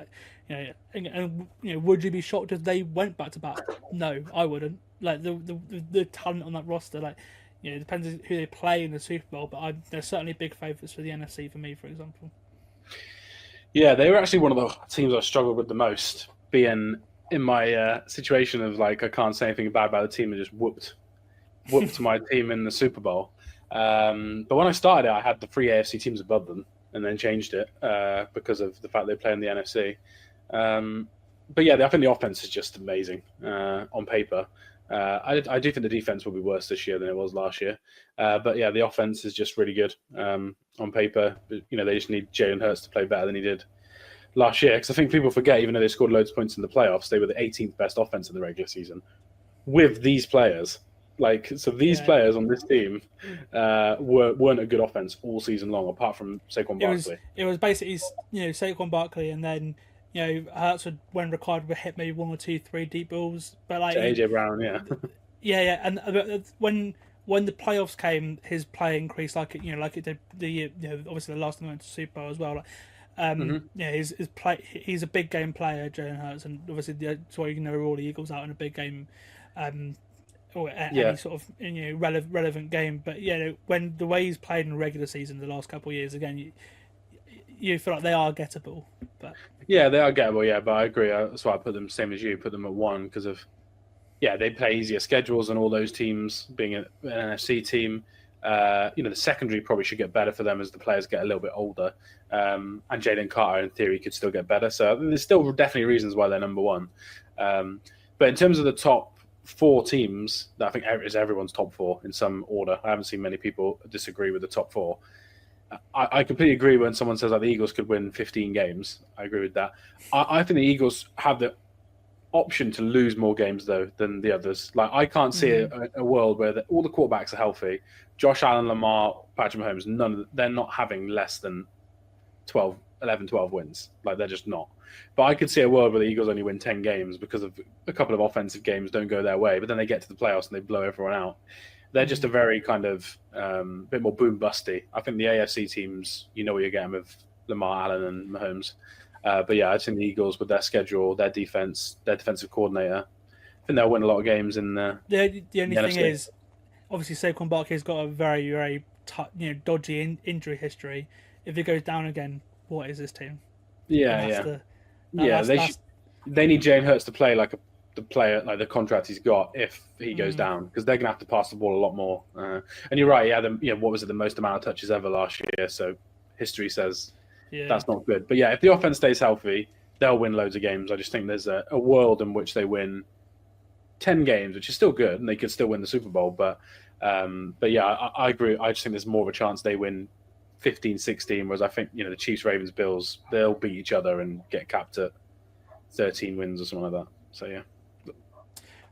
Would you be shocked if they went back to back? No, I wouldn't. The talent on that roster, it depends who they play in the Super Bowl, but they're certainly big favourites for the NFC for me, for example. Yeah, they were actually one of the teams I struggled with the most, being in my situation of I can't say anything bad about the team and just whooped my team in the Super Bowl. But when I started it, I had the 3 AFC teams above them, and then changed it because of the fact they play in the NFC. But yeah, I think the offense is just amazing on paper. I do think the defense will be worse this year than it was last year. But yeah, the offense is just really good on paper. You know, they just need Jalen Hurts to play better than he did last year. Because I think people forget, even though they scored loads of points in the playoffs, they were the 18th best offense in the regular season with these players. So these players on this team weren't a good offense all season long, apart from Saquon Barkley. It was basically, Saquon Barkley, and then Hurts would, when required, would hit maybe 1 or 2, 3 deep balls. But like AJ Brown, yeah, and when the playoffs came, his play increased like it did the year. Obviously the last time he went to Super Bowl as well. His play. He's a big game player, Jalen Hurts, and obviously that's why you can never rule the Eagles out in a big game. Or any sort of relevant game, but when the way he's played in the regular season the last couple of years, again, you feel like they are gettable. But yeah, they are gettable. Yeah, but I agree. That's why I put them same as you. Put them at 1 because of they play easier schedules than all those teams. Being an NFC team, the secondary probably should get better for them as the players get a little bit older. And Jalen Carter, in theory, could still get better. So there's still definitely reasons why they're number 1. But in terms of the top 4 teams, that I think is everyone's top 4 in some order. I haven't seen many people disagree with the top 4. I completely agree when someone says that the Eagles could win 15 games. I agree with that. I think the Eagles have the option to lose more games though than the others. Like I can't see a world where all the quarterbacks are healthy. Josh Allen, Lamar, Patrick Mahomes, they're not having less than 11, 12 wins. Like they're just not. But I could see a world where the Eagles only win 10 games because of a couple of offensive games don't go their way, but then they get to the playoffs and they blow everyone out. They're just a very kind of bit more boom busty. I think the AFC teams, you know what you're getting with Lamar, Allen, and Mahomes. But yeah, I think the Eagles with their schedule, their defense, their defensive coordinator, I think they'll win a lot of games in the only thing is, obviously Saquon Barkley's got a very, very dodgy injury history. If it goes down again, what is this team? They need Jalen Hurts to play like the player, like the contract he's got if he goes down, because they're gonna have to pass the ball a lot more. And you're right, what was it, the most amount of touches ever last year? So history says that's not good. But yeah, if the offense stays healthy, they'll win loads of games. I just think there's a world in which they win 10 games, which is still good, and they could still win the Super Bowl. But yeah, I agree. I just think there's more of a chance they win 15, 16, whereas I think the Chiefs, Ravens, Bills, they'll beat each other and get capped at 13 wins or something like that. So yeah.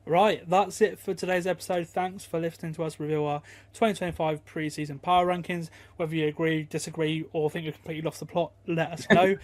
Right, that's it for today's episode. Thanks for listening to us reveal our 2025 preseason power rankings. Whether you agree, disagree, or think you're completely off the plot, let us know.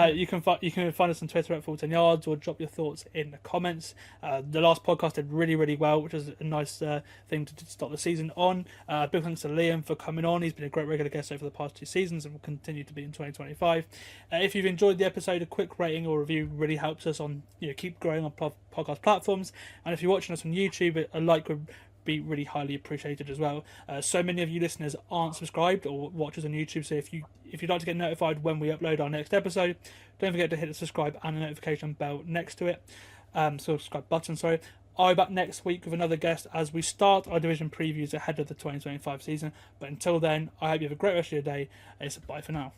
You can find us on Twitter at 14 Yards, or drop your thoughts in the comments. The last podcast did really, really well, which is a nice thing to start the season on. Big thanks to Liam for coming on. He's been a great regular guest over the past 2 seasons and will continue to be in 2025. If you've enjoyed the episode, a quick rating or review really helps us on keep growing on podcast platforms. And if you're watching us on YouTube, a like would be really highly appreciated as well. So many of you listeners aren't subscribed or watch us on YouTube, so if you'd like to get notified when we upload our next episode, don't forget to hit the subscribe and the notification bell next to it. Subscribe button, sorry. I'll be back next week with another guest as we start our division previews ahead of the 2025 season. But until then, I hope you have a great rest of your day. It's a bye for now.